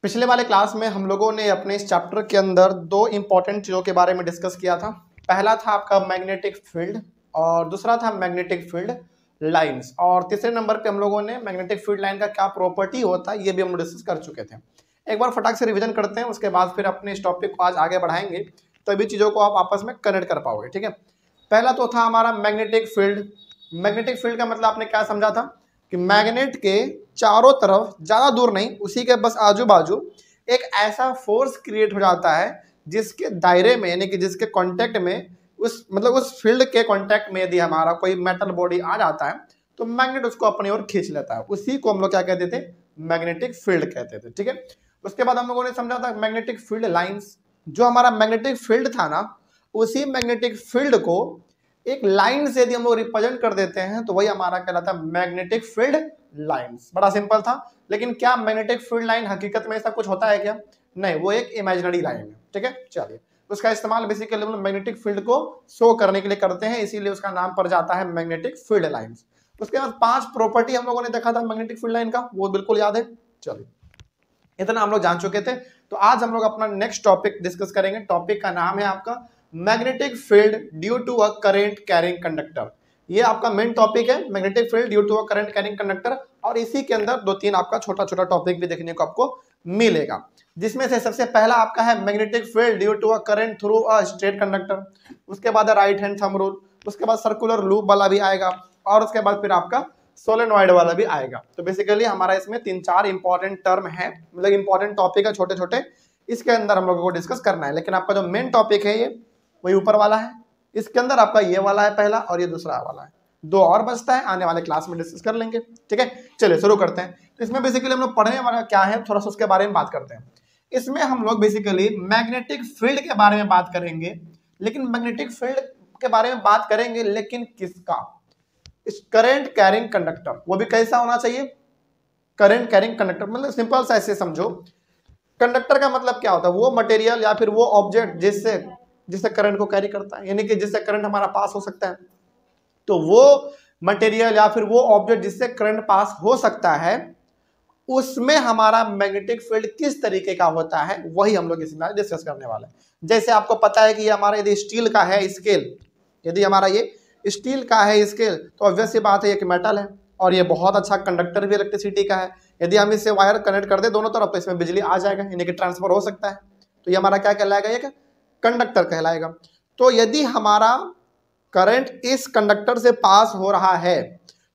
पिछले वाले क्लास में हम लोगों ने अपने इस चैप्टर के अंदर दो इंपॉर्टेंट चीज़ों के बारे में डिस्कस किया था। पहला था आपका मैग्नेटिक फील्ड और दूसरा था मैग्नेटिक फील्ड लाइंस, और तीसरे नंबर पे हम लोगों ने मैग्नेटिक फील्ड लाइन का क्या प्रॉपर्टी होता है ये भी हम डिस्कस कर चुके थे। एक बार फटाक से रिवीजन करते हैं, उसके बाद फिर अपने इस टॉपिक को आज आगे बढ़ाएंगे, तभी चीज़ों को आप आपस में कनेक्ट कर पाओगे। ठीक है, पहला तो था हमारा मैग्नेटिक फील्ड। मैग्नेटिक फील्ड का मतलब आपने क्या समझा था कि मैग्नेट के चारों तरफ, ज़्यादा दूर नहीं, उसी के बस आजू बाजू एक ऐसा फोर्स क्रिएट हो जाता है जिसके दायरे में, यानी कि जिसके कांटेक्ट में, उस फील्ड के कांटेक्ट में यदि हमारा कोई मेटल बॉडी आ जाता है तो मैग्नेट उसको अपनी ओर खींच लेता है। उसी को हम लोग क्या कहते थे, मैग्नेटिक फील्ड कहते थे। ठीक है, उसके बाद हम लोगों ने समझा था मैग्नेटिक फील्ड लाइंस। जो हमारा मैग्नेटिक फील्ड था ना, उसी मैग्नेटिक फील्ड को एक लाइन से यदि हम लोग रिप्रेजेंट कर देते हैं तो वही हमारा कहलाता है मैग्नेटिक फील्ड लाइंस। बड़ा सिंपल था, लेकिन क्या मैग्नेटिक फील्ड लाइन हकीकत में ऐसा कुछ होता है क्या? नहीं, वो एक इमेजिनरी लाइन है। ठीक है, चलिए, उसका इस्तेमाल बेसिकली हम लोग मैग्नेटिक फील्ड को शो करने के लिए करते हैं, इसीलिए उसका नाम पड़ जाता है मैग्नेटिक फील्ड लाइंस। उसके बाद 5 प्रॉपर्टी हम लोगों ने देखा था मैग्नेटिक फील्ड लाइन का, वो बिल्कुल याद है। चलिए, इतना हम लोग जान चुके थे। तो आज हम लोग अपना नेक्स्ट टॉपिक डिस्कस करेंगे। टॉपिक का नाम है आपका magnetic field due to a current carrying conductor. ये आपका मेन टॉपिक है, magnetic field due to a current carrying conductor, और इसी के अंदर 2-3 आपका छोटा छोटा टॉपिक भी देखने को आपको मिलेगा, जिसमें से सबसे पहला आपका है magnetic field due to a current through a straight conductor. उसके बाद राइट हैंड थंब रूल, उसके बाद सर्कुलर लूप वाला भी आएगा, और उसके बाद फिर आपका सोलेनॉइड वाला भी आएगा। तो बेसिकली हमारा इसमें 3-4 इंपॉर्टेंट टर्म है, मतलब इंपॉर्टेंट टॉपिक है छोटे छोटे, इसके अंदर हम लोगों को डिस्कस करना है। लेकिन आपका जो मेन टॉपिक है ये वही ऊपर वाला है। इसके अंदर आपका ये वाला है पहला, और ये दूसरा वाला है। 2 और बचता है, आने वाले क्लास में डिस्कस कर लेंगे। ठीक है, चलिए शुरू करते हैं। तो इसमें बेसिकली हम लोग पढ़ने वाला क्या है, थोड़ा सा उसके बारे में बात करते हैं। इसमें हम लोग बेसिकली मैग्नेटिक फील्ड के बारे में बात करेंगे, लेकिन मैग्नेटिक फील्ड के बारे में बात करेंगे लेकिन किसका? Current carrying conductor. वो भी कैसा होना चाहिए? Current carrying conductor. मतलब सिंपल सा ऐसे समझो, कंडक्टर का मतलब क्या होता है? वो मटेरियल या फिर वो ऑब्जेक्ट जिससे करंट को कैरी करता है, यानी कि जिससे करंट हमारा पास हो सकता है। तो वो मटेरियल या फिर वो ऑब्जेक्ट जिससे करंट पास हो सकता है, उसमें हमारा मैग्नेटिक फील्ड किस तरीके का होता है, वही हम लोग इसमें डिस्कस करने वाले हैं। जैसे आपको पता है कि ये हमारा यदि स्टील का है स्केल, यदि हमारा ये स्टील का है स्केल, तो ऑब्वियस सी बात है कि मेटल है, और ये बहुत अच्छा कंडक्टर भी इलेक्ट्रिसिटी का है। यदि हम इससे वायर कनेक्ट कर दे दोनों तरफ तो इसमें बिजली आ जाएगा, यानी कि ट्रांसफर हो सकता है। तो ये हमारा क्या कहलाएगा? ये कंडक्टर कहलाएगा। तो यदि हमारा करंट इस कंडक्टर से पास हो रहा है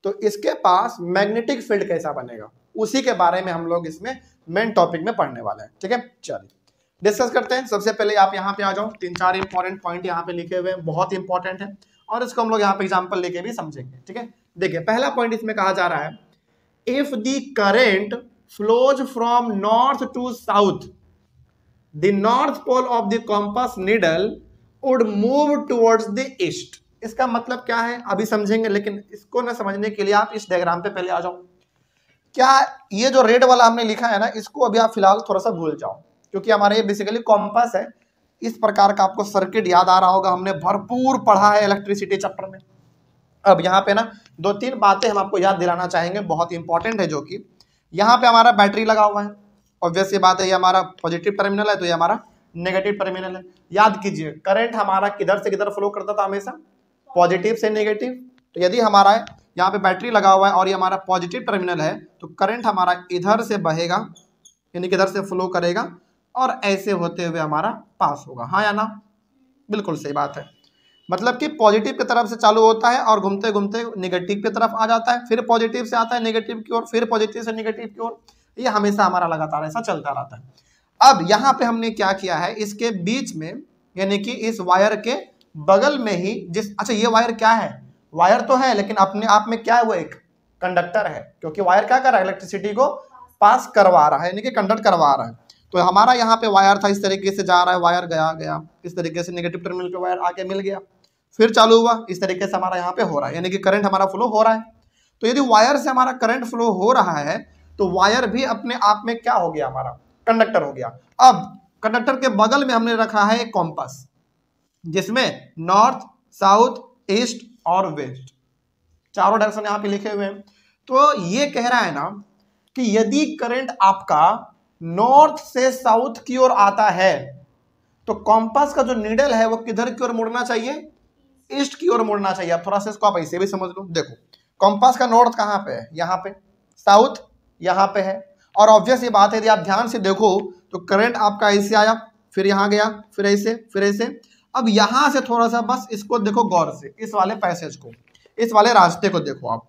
तो इसके पास मैग्नेटिक फील्ड कैसा बनेगा, उसी के बारे में हम लोग इसमें मेन टॉपिक में पढ़ने वाले हैं। ठीक है, चलिए डिस्कस करते हैं। सबसे पहले आप यहाँ पे आ जाओ, 3-4 इंपॉर्टेंट पॉइंट यहाँ पे लिखे हुए हैं, बहुत इंपॉर्टेंट है, और इसको हम लोग यहाँ पे एग्जाम्पल लेके भी समझेंगे। ठीक है, देखिए पहला पॉइंट इसमें कहा जा रहा है, if the current flows from north to south, the north pole of the compass needle would move towards the east. इसका मतलब क्या है अभी समझेंगे, लेकिन इसको ना समझने के लिए आप इस डायग्राम पे पहले आ जाओ। क्या ये जो रेड वाला हमने लिखा है ना, इसको अभी आप फिलहाल थोड़ा सा भूल जाओ, क्योंकि हमारे ये बेसिकली कॉम्पास है। इस प्रकार का आपको सर्किट याद आ रहा होगा, हमने भरपूर पढ़ा है इलेक्ट्रिसिटी चैप्टर में। अब यहाँ पे ना 2-3 बातें हम आपको याद दिलाना चाहेंगे, बहुत इंपॉर्टेंट है। जो कि यहाँ पे हमारा बैटरी लगा हुआ है, ऑब्वियस ये बात है, ये हमारा पॉजिटिव टर्मिनल है, तो ये हमारा नेगेटिव टर्मिनल है। याद कीजिए, करंट हमारा किधर से किधर फ्लो करता था? हमेशा पॉजिटिव से नेगेटिव। तो यदि हमारा यहाँ पे बैटरी लगा हुआ है और ये हमारा पॉजिटिव टर्मिनल है, तो करंट हमारा इधर से बहेगा, यानी कि इधर से फ्लो करेगा, और ऐसे होते हुए हमारा पास होगा। हाँ या ना? बिल्कुल सही बात है। मतलब कि पॉजिटिव की तरफ से चालू होता है और घूमते घूमते नेगेटिव की तरफ आ जाता है, फिर पॉजिटिव से आता है नेगेटिव की ओर, फिर पॉजिटिव से नेगेटिव की ओर। ये हमेशा हमारा लगातार ऐसा चलता रहता है। अब यहाँ पे हमने क्या किया है, इसके बीच में, यानी कि इस वायर के बगल में ही अच्छा ये वायर क्या है? वायर तो है, लेकिन अपने आप में क्या है? वो एक कंडक्टर है, क्योंकि वायर क्या कर रहा है? इलेक्ट्रिसिटी को पास करवा रहा है, यानी कि कंडक्ट करवा रहा है। तो हमारा यहाँ पे वायर था, इस तरीके से जा रहा है, वायर गया, इस तरीके से नेगेटिव टर्मिनल पे वायर आके मिल गया, फिर चालू हुआ, इस तरीके से हमारा यहाँ पे हो रहा है, यानी कि करंट हमारा फ्लो हो रहा है। तो यदि वायर से हमारा करंट फ्लो हो रहा है तो वायर भी अपने आप में क्या हो गया? हमारा कंडक्टर हो गया। अब कंडक्टर के बगल में हमने रखा है एक कॉम्पास, जिसमें नॉर्थ, साउथ, ईस्ट और वेस्ट, चारों डायरेक्शन यहाँ पे लिखे हुए हैं। तो ये कह रहा है ना कि यदि करंट आपका नॉर्थ से साउथ की ओर आता है तो कॉम्पास का जो नीडल है वो किधर की ओर मुड़ना चाहिए? ईस्ट की ओर मुड़ना चाहिए। अब थोड़ा सा इसको आप ऐसे भी समझ लो। देखो कॉम्पास का नॉर्थ कहाँ पे है? यहाँ पे। साउथ यहाँ पे है। और ऑब्वियस ये बात है, यदि आप ध्यान से देखो तो करंट आपका ऐसे आया, फिर यहाँ गया, फिर ऐसे, फिर ऐसे। अब यहाँ से थोड़ा सा बस इसको देखो गौर से, इस वाले पैसेज को, इस वाले रास्ते को देखो आप।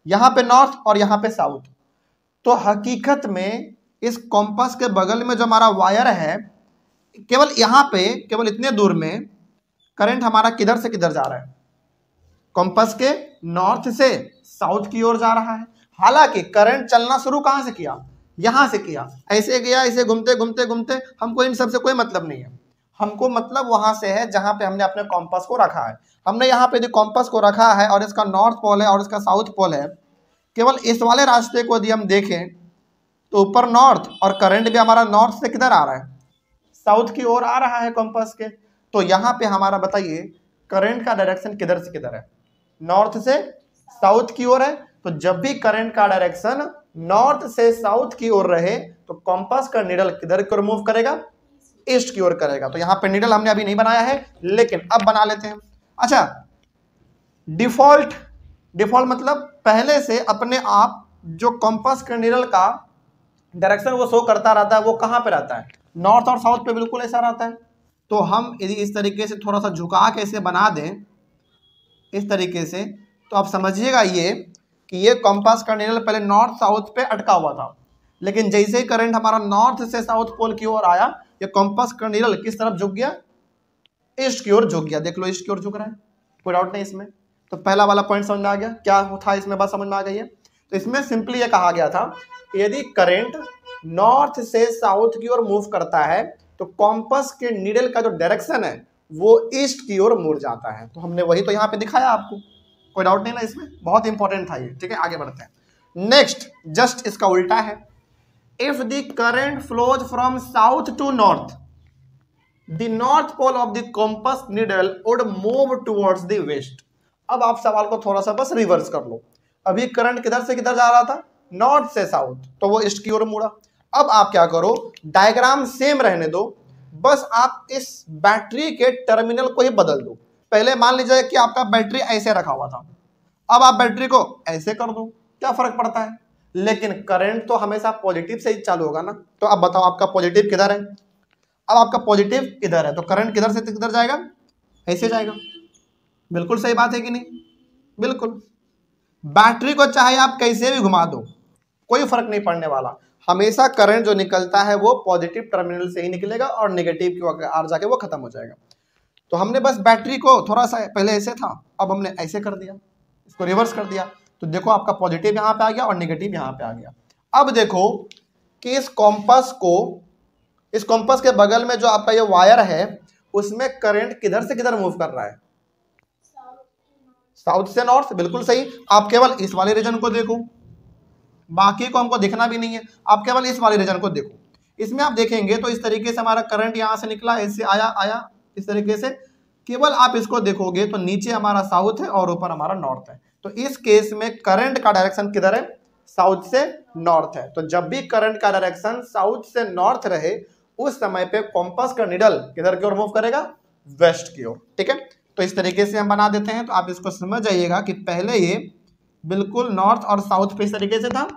यहाँ पे नॉर्थ और यहाँ पे साउथ। तो हकीकत में इस कॉम्पास के बगल में जो हमारा वायर है, केवल यहाँ पे, केवल इतने दूर में करंट हमारा किधर से किधर जा रहा है? कॉम्पास के नॉर्थ से साउथ की ओर जा रहा है। हालांकि करंट चलना शुरू कहां से किया? यहां से किया, ऐसे गया, ऐसे घूमते घूमते घूमते। हमको इन सब से कोई मतलब नहीं है, हमको मतलब वहां से है जहां पे हमने अपने कॉम्पास को रखा है। हमने यहाँ पे जो कॉम्पास को रखा है और इसका नॉर्थ पोल है और इसका साउथ पोल है, केवल इस वाले रास्ते को यदि हम देखें तो ऊपर नॉर्थ, और करंट भी हमारा नॉर्थ से किधर आ रहा है? साउथ की ओर आ रहा है कॉम्पास के। तो यहाँ पे हमारा बताइए करंट का डायरेक्शन किधर से किधर है? नॉर्थ से साउथ की ओर है। तो जब भी करंट का डायरेक्शन नॉर्थ से साउथ की ओर रहे तो कॉम्पास का नीडल किधर की ओर मूव करेगा? ईस्ट की ओर करेगा। तो यहाँ पे नीडल हमने अभी नहीं बनाया है, लेकिन अब बना लेते हैं। अच्छा, डिफॉल्ट मतलब पहले से अपने आप जो कॉम्पास के नीडल का डायरेक्शन वो शो करता रहता है, वो कहाँ पे रहता है? नॉर्थ और साउथ पे बिल्कुल ऐसा रहता है। तो हम यदि इस तरीके से थोड़ा सा झुका के इसे बना दें इस तरीके से, तो आप समझिएगा ये कि ये कॉम्पास का नीडल पहले नॉर्थ साउथ पे अटका हुआ था, लेकिन जैसे ही करंट हमारा नॉर्थ से साउथ पोल की ओर आया, ये कॉम्पास का नीडल किस तरफ झुक गया? ईस्ट की ओर झुक गया। देख लो ईस्ट की ओर झुक रहा है, कोई डाउट नहीं इसमें। तो पहला वाला पॉइंट समझ में आ गया, क्या था इसमें, बात समझ में आ गई है। तो इसमें सिंपली ये कहा गया था कि यदि करंट नॉर्थ से साउथ की ओर मूव करता है तो कॉम्पास के नीडल का जो डायरेक्शन है वो ईस्ट की ओर मुड़ जाता है। तो हमने वही तो यहाँ पे दिखाया आपको, कोई डाउट नहीं ना इसमें, बहुत इंपॉर्टेंट था ये। ठीक है, आगे बढ़ते हैं। नेक्स्ट जस्ट इसका उल्टा है। If the current flows from south to north, the north pole of the compass needle would move towards the west. अब आप सवाल को थोड़ा सा बस रिवर्स कर लो। अभी करंट किधर से किधर जा रहा था? नॉर्थ से साउथ, तो वो ईस्ट की ओर मुड़ा। अब आप क्या करो, डायग्राम सेम रहने दो, बस आप इस बैटरी के टर्मिनल को ही बदल दो। पहले मान लीजिए कि आपका बैटरी ऐसे रखा हुआ था, अब आप बैटरी को ऐसे कर दो, क्या फर्क पड़ता है? लेकिन करंट तो हमेशा पॉजिटिव से ही चालू होगा ना। तो अब बताओ आपका पॉजिटिव किधर है? अब आपका पॉजिटिव इधर है, तो करंट किधर से किधर जाएगा? ऐसे जाएगा। बिल्कुल सही बात है कि नहीं? बिल्कुल। बैटरी को चाहे आप कैसे भी घुमा दो, कोई फर्क नहीं पड़ने वाला। हमेशा करंट जो निकलता है वो पॉजिटिव टर्मिनल से ही निकलेगा और नेगेटिव की ओर जाके वो खत्म हो जाएगा। तो हमने बस बैटरी को थोड़ा सा, पहले ऐसे था, अब हमने ऐसे कर दिया, इसको रिवर्स कर दिया। तो देखो आपका पॉजिटिव यहाँ पे आ गया और नेगेटिव यहाँ पे आ गया। अब देखो कि इस कॉम्पास के बगल में जो आपका ये वायर है उसमें करंट किधर से किधर मूव कर रहा है? साउथ से नॉर्थ। बिल्कुल सही। आप केवल इस वाले रीजन को देखो, बाकी को हमको देखना भी नहीं है, आप केवल इस वाले रीजन को देखो। इसमें आप देखेंगे तो इस तरीके से हमारा करंट यहाँ से निकला, ऐसे आया इस तरीके से। केवल आप इसको देखोगे तो नीचे हमारा साउथ है और ऊपर हमारा नॉर्थ है। तो इस केस में करंट का डायरेक्शन किधर है? साउथ से नॉर्थ है। तो जब भी करंट का डायरेक्शन साउथ से नॉर्थ रहे उस समय पे कॉम्पास का निडल किधर की ओर मूव करेगा? वेस्ट की ओर। ठीक है, तो इस तरीके से हम बना देते हैं। तो आप इसको समझ जाइएगा कि पहले ये बिल्कुल नॉर्थ और साउथ पे इस तरीके से था,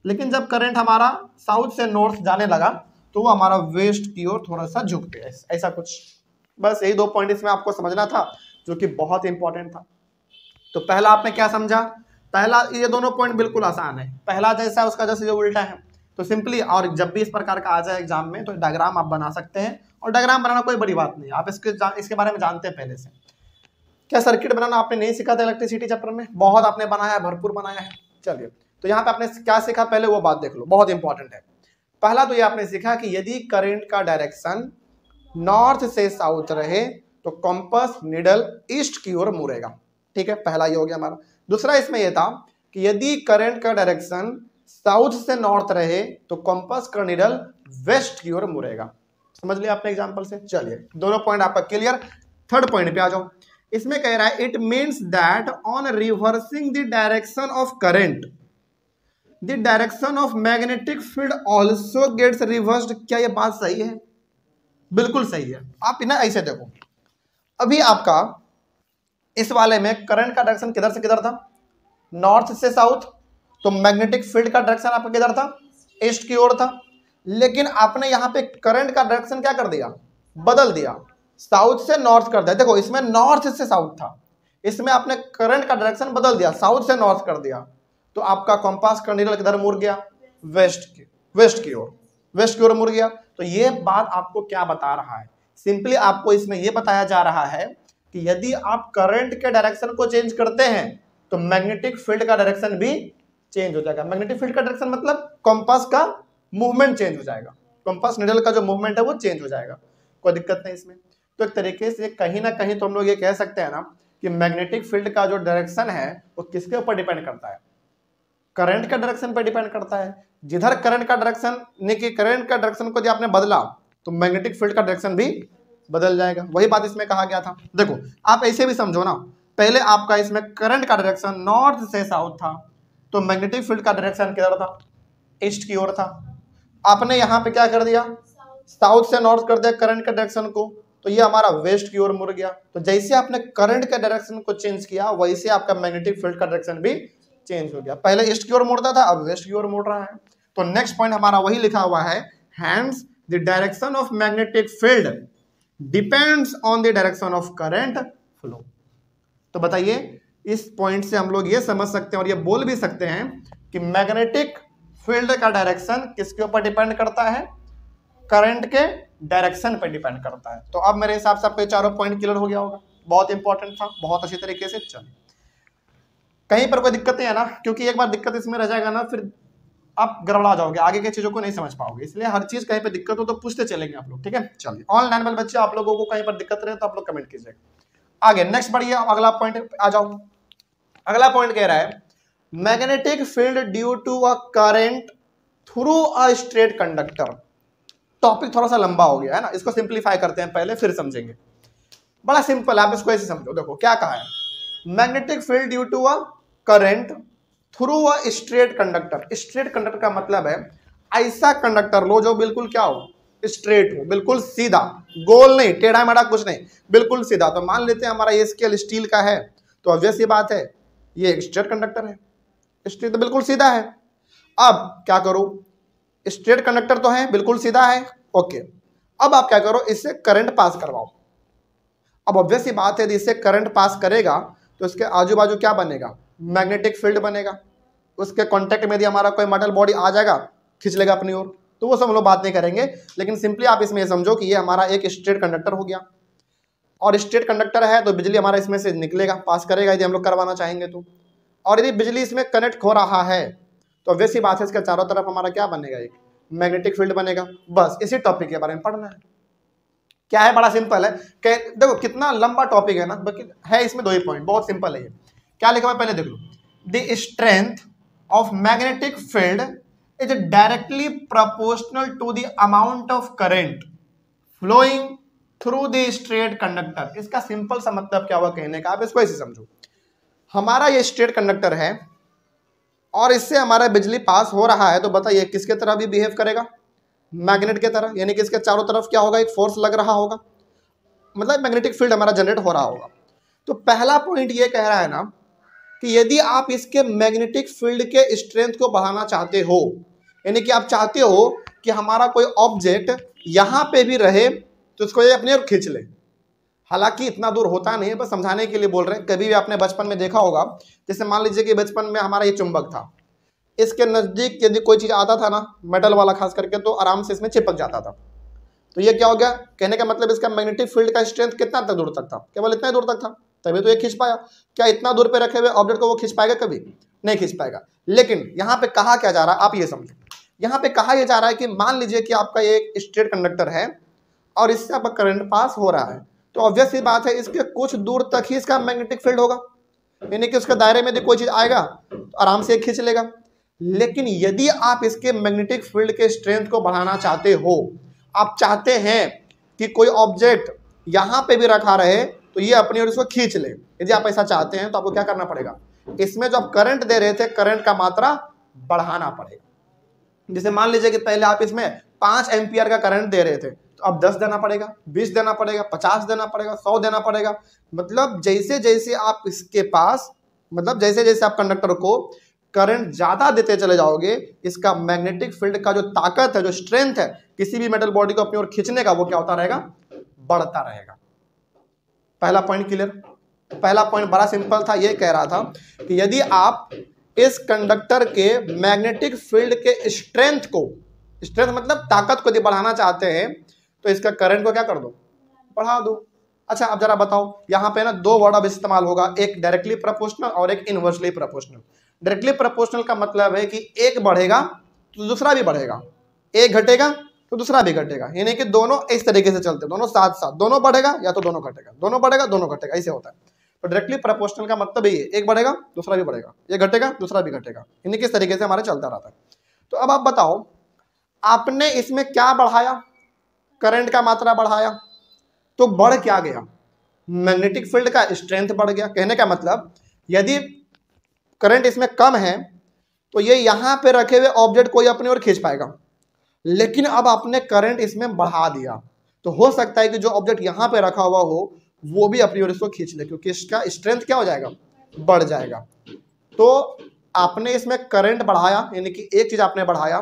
लेकिन जब करंट हमारा साउथ से नॉर्थ जाने लगा तो वो हमारा वेस्ट की ओर थोड़ा सा झुक गया, ऐसा कुछ। बस यही 2 पॉइंट इसमें आपको समझना था जो कि बहुत इंपॉर्टेंट था। तो पहला आपने क्या समझा? पहला, ये दोनों पॉइंट बिल्कुल आसान है, पहला जैसा है उसका जैसे जो उल्टा है। तो सिंपली, और जब भी इस प्रकार का आ जाए एग्जाम में तो डायग्राम आप बना सकते हैं, और डायग्राम बनाना कोई बड़ी बात नहीं, आप इसके बारे में जानते हैं पहले से। क्या सर्किट बनाना आपने नहीं सीखा था इलेक्ट्रिसिटी चैप्टर में? बहुत आपने बनाया है, भरपूर बनाया है। चलिए, तो यहाँ पे आपने क्या सीखा पहले वो बात देख लो, बहुत इंपॉर्टेंट है। पहला तो ये आपने सीखा कि यदि करंट का डायरेक्शन नॉर्थ से साउथ रहे तो कॉम्पास निडल ईस्ट की ओर मुड़ेगा। ठीक है, पहला ये हो गया हमारा। दूसरा इसमें यह था कि यदि करंट का डायरेक्शन साउथ से नॉर्थ रहे तो कॉम्पास का निडल वेस्ट की ओर मुड़ेगा। समझ लिया आपने एग्जाम्पल से? चलिए, दोनों पॉइंट आपका क्लियर। थर्ड पॉइंट पे आ जाओ। इसमें कह रहा है it means that on reversing the direction of current the direction of magnetic field also gets reversed. क्या ये बात सही है? बिल्कुल सही है। आप इन्हें ऐसे देखो, अभी आपका इस वाले में करंट का डायरेक्शन किधर से किधर था? नॉर्थ से साउथ। तो मैग्नेटिक फील्ड का डायरेक्शन आपका किधर था? ईस्ट की ओर था। लेकिन आपने यहां पे करंट का डायरेक्शन क्या कर दिया? बदल दिया, साउथ से नॉर्थ कर दिया। देखो इसमें नॉर्थ से साउथ था, इसमें आपने करंट का डायरेक्शन बदल दिया, साउथ से नॉर्थ कर दिया। तो आपका कंपास का नीडल किधर मुड़ गया? वेस्ट की ओर मुड़ गया। तो ये बात आपको क्या बता रहा है? सिंपली आपको इसमें यह बताया जा रहा है कि यदि आप करंट के डायरेक्शन को चेंज करते हैं तो मैग्नेटिक फील्ड का डायरेक्शन भी चेंज हो जाएगा। मैग्नेटिक फील्ड का डायरेक्शन मतलब कंपास का मूवमेंट चेंज हो जाएगा, कंपास नीडल का जो मूवमेंट है वो चेंज हो जाएगा। कोई दिक्कत नहीं इसमें। तो एक तरीके से कहीं ना कहीं तो हम लोग ये कह सकते हैं ना कि मैग्नेटिक फील्ड का जो डायरेक्शन है वो किसके ऊपर डिपेंड करता है? करंट का डायरेक्शन पर डिपेंड करता है। जिधर करंट का डायरेक्शन करंट का डायरेक्शन को यदि आपने बदला तो मैग्नेटिक फील्ड का डायरेक्शन भी बदल जाएगा। वही बात इसमें कहा गया था। देखो आप ऐसे भी समझो ना, पहले आपका इसमें करंट का डायरेक्शन नॉर्थ से साउथ था, तो मैग्नेटिक फील्ड का डायरेक्शन किधर था? ईस्ट की ओर था। आपने यहां पे क्या कर दिया? साउथ से नॉर्थ कर दिया करंट के डायरेक्शन को, तो ये हमारा वेस्ट की ओर मुड़ गया। तो जैसे आपने करंट के डायरेक्शन को चेंज किया वैसे आपका मैग्नेटिक फील्ड का डायरेक्शन भी चेंज हो गया। पहले ईस्ट की ओर मुड़ता था, अब वेस्ट की ओर मुड़ रहा है। तो नेक्स्ट पॉइंट हमारा वही लिखा हुआ है, hence the direction of magnetic field depends on the direction of current flow. तो बताइए इस पॉइंट से हम लोग ये समझ सकते हैं और ये बोल भी सकते हैं कि मैग्नेटिक फील्ड का डायरेक्शन किसके ऊपर डिपेंड करता है? करंट के डायरेक्शन पर डिपेंड करता है। तो अब मेरे हिसाब से आपको चारों पॉइंट क्लियर हो गया होगा। बहुत इंपॉर्टेंट था, बहुत अच्छी तरीके से। चलिए कहीं पर कोई दिक्कत है ना, क्योंकि एक बार दिक्कत इसमें रह जाएगा ना फिर आप गड़बड़ा जाओगे, आगे की चीजों को नहीं समझ पाओगे। इसलिए हर चीज कहीं पर दिक्कत हो तो पूछते चलेंगे आप लोग, ठीक है। चलिए ऑनलाइन वाले बच्चे आप लोगों को कहीं पर दिक्कत रहे तो आप लोग कमेंट कीजिएगा। आगे नेक्स्ट बढ़िए, अगला पॉइंट आ जाओ। अगला पॉइंट कह रहा है magnetic field due to a current through a straight conductor. Topic थोड़ा सा लंबा हो गया है ना, इसको सिंप्लीफाई करते हैं पहले फिर समझेंगे। बड़ा सिंपल है, आप इसको ऐसे समझो। देखो क्या कहा है, magnetic field due to a current through a straight conductor. Straight conductor का मतलब है ऐसा कंडक्टर लो जो बिल्कुल क्या हो? स्ट्रेट हो, बिल्कुल सीधा, गोल नहीं, टेढ़ा मेढ़ा कुछ नहीं, बिल्कुल सीधा। तो मान लेते हैं हमारा ये स्केल स्टील का है, तो ऑब्वियस ये बात है ये एक स्ट्रेट कंडक्टर है, स्ट्रेट तो बिल्कुल सीधा है। अब क्या करो, स्ट्रेट कंडक्टर तो है, बिल्कुल सीधा है, ओके। अब आप क्या करो, इससे करंट पास करवाओ। अब ऑब्वियस ये बात है इससे करंट पास करेगा तो इसके आजू बाजू क्या बनेगा? मैग्नेटिक फील्ड बनेगा। उसके कांटेक्ट में यदि हमारा कोई मेटल बॉडी आ जाएगा, खींच लेगा अपनी ओर, तो वो सब हम लोग बात नहीं करेंगे। लेकिन सिंपली आप इसमें समझो कि ये हमारा एक स्ट्रेट कंडक्टर हो गया, और स्ट्रेट कंडक्टर है तो बिजली हमारा इसमें से निकलेगा, पास करेगा यदि हम लोग करवाना चाहेंगे तो। और यदि बिजली इसमें कनेक्ट हो रहा है तो वैसी बात है इसके चारों तरफ हमारा क्या बनेगा? एक मैग्नेटिक फील्ड बनेगा। बस इसी टॉपिक के बारे में पढ़ना है। क्या है, बड़ा सिंपल है। देखो कितना लंबा टॉपिक है ना, बाकी है इसमें दो ही पॉइंट, बहुत सिंपल है ये। क्या लिखा हुआ पहले देख लो, the strength of magnetic field is directly proportional to the amount of current flowing through the straight conductor. इसका सिंपल सा मतलब क्या हुआ कहने का, आप इसको ऐसे समझो। हमारा ये स्ट्रेट कंडक्टर है और इससे हमारा बिजली पास हो रहा है, तो बताइए किसके तरह भी बिहेव करेगा? मैग्नेट के तरह, यानी कि इसके चारों तरफ क्या होगा? एक फोर्स लग रहा होगा, मतलब मैग्नेटिक फील्ड हमारा जनरेट हो रहा होगा। तो पहला पॉइंट ये कह रहा है ना कि यदि आप इसके मैग्नेटिक फील्ड के स्ट्रेंथ को बढ़ाना चाहते हो, यानी कि आप चाहते हो कि हमारा कोई ऑब्जेक्ट यहां पे भी रहे तो इसको ये अपनी ओर खींच ले। हालांकि इतना दूर होता नहीं है, बस समझाने के लिए बोल रहे हैं। कभी भी आपने बचपन में देखा होगा, जैसे मान लीजिए कि बचपन में हमारा ये चुंबक था, इसके नजदीक यदि कोई चीज आता था ना, मेटल वाला खास करके, तो आराम से इसमें चिपक जाता था। तो ये क्या हो गया? कहने का मतलब इसका मैग्नेटिक फील्ड का स्ट्रेंथ कितना तक दूर तक था? केवल इतना दूर तक था, तभी तो ये खींच पाया। क्या इतना दूर पे रखे हुए ऑब्जेक्ट को वो खींच पाएगा? कभी नहीं खींच पाएगा। लेकिन यहाँ पे कहा क्या जा रहा है, आप ये समझो। यहाँ पे कहा यह जा रहा है कि मान लीजिए कि आपका ये एक स्ट्रेट कंडक्टर है और इससे आपका करंट पास हो रहा है, तो ऑब्वियस सी बात है इसके कुछ दूर तक ही इसका मैग्नेटिक फील्ड होगा, यानी कि उसके दायरे में यदि कोई चीज आएगा तो आराम से खींच लेगा। लेकिन यदि आप इसके मैग्नेटिक फील्ड के स्ट्रेंथ को बढ़ाना चाहते हो, आप चाहते हैं कि कोई ऑब्जेक्ट यहां पे भी रखा रहे तो ये अपनी ओर इसको खींच ले, यदि आप ऐसा चाहते हैं तो आपको क्या करना पड़ेगा? इसमें जो आप करंट दे रहे थे, करंट का मात्रा बढ़ाना पड़ेगा। जैसे मान लीजिए कि पहले आप इसमें 5 एम्पियर का करंट दे रहे थे, तो अब 10 देना पड़ेगा, 20 देना पड़ेगा, 50 देना पड़ेगा, 100 देना पड़ेगा। मतलब जैसे जैसे आप इसके पास, मतलब जैसे जैसे आप कंडक्टर को करंट ज्यादा देते चले जाओगे, इसका मैग्नेटिक फील्ड का जो ताकत है, जो स्ट्रेंथ है किसी भी मेटल बॉडी को अपनी ओर खींचने का, वो क्या होता रहेगा, बढ़ता रहेगा। पहला पॉइंट क्लियर। पहला पॉइंट बड़ा सिंपल था, ये कह रहा था कि यदि आप इस कंडक्टर के मैग्नेटिक फील्ड के स्ट्रेंथ को, स्ट्रेंथ मतलब ताकत को यदि बढ़ाना चाहते हैं, तो इसका करंट को क्या कर दो, बढ़ा दो। अच्छा अब जरा बताओ, यहाँ पे ना दो वर्ड अब इस्तेमाल होगा, एक डायरेक्टली प्रोपोर्शनल और एक इनवर्सली प्रोपोर्शनल। डायरेक्टली प्रोपोर्शनल का मतलब है कि एक बढ़ेगा तो दूसरा भी बढ़ेगा, एक घटेगा तो दूसरा भी घटेगा, यानी कि दोनों इस तरीके से चलते, दोनों साथ साथ, दोनों बढ़ेगा या तो दोनों घटेगा, दोनों बढ़ेगा दोनों घटेगा, ऐसे होता है। तो डायरेक्टली प्रोपोर्शनल का मतलब ये, एक बढ़ेगा दूसरा भी बढ़ेगा, ये घटेगा दूसरा भी घटेगा, यानी कि इस तरीके से हमारे चलता रहता है। तो अब आप बताओ, आपने इसमें क्या बढ़ाया, करंट का मात्रा बढ़ाया, तो बढ़ क्या गया, मैग्नेटिक फील्ड का स्ट्रेंथ बढ़ गया। कहने का मतलब यदि करंट इसमें कम है तो ये यहां पे रखे हुए ऑब्जेक्ट कोई अपनी ओर खींच पाएगा, लेकिन अब आपने करंट इसमें बढ़ा दिया तो हो सकता है कि जो ऑब्जेक्ट यहां पे रखा हुआ हो वो भी अपनी ओर इसको खींच ले, क्योंकि इसका स्ट्रेंथ क्या हो जाएगा, बढ़ जाएगा। तो आपने इसमें करंट बढ़ाया, यानी कि एक चीज आपने बढ़ाया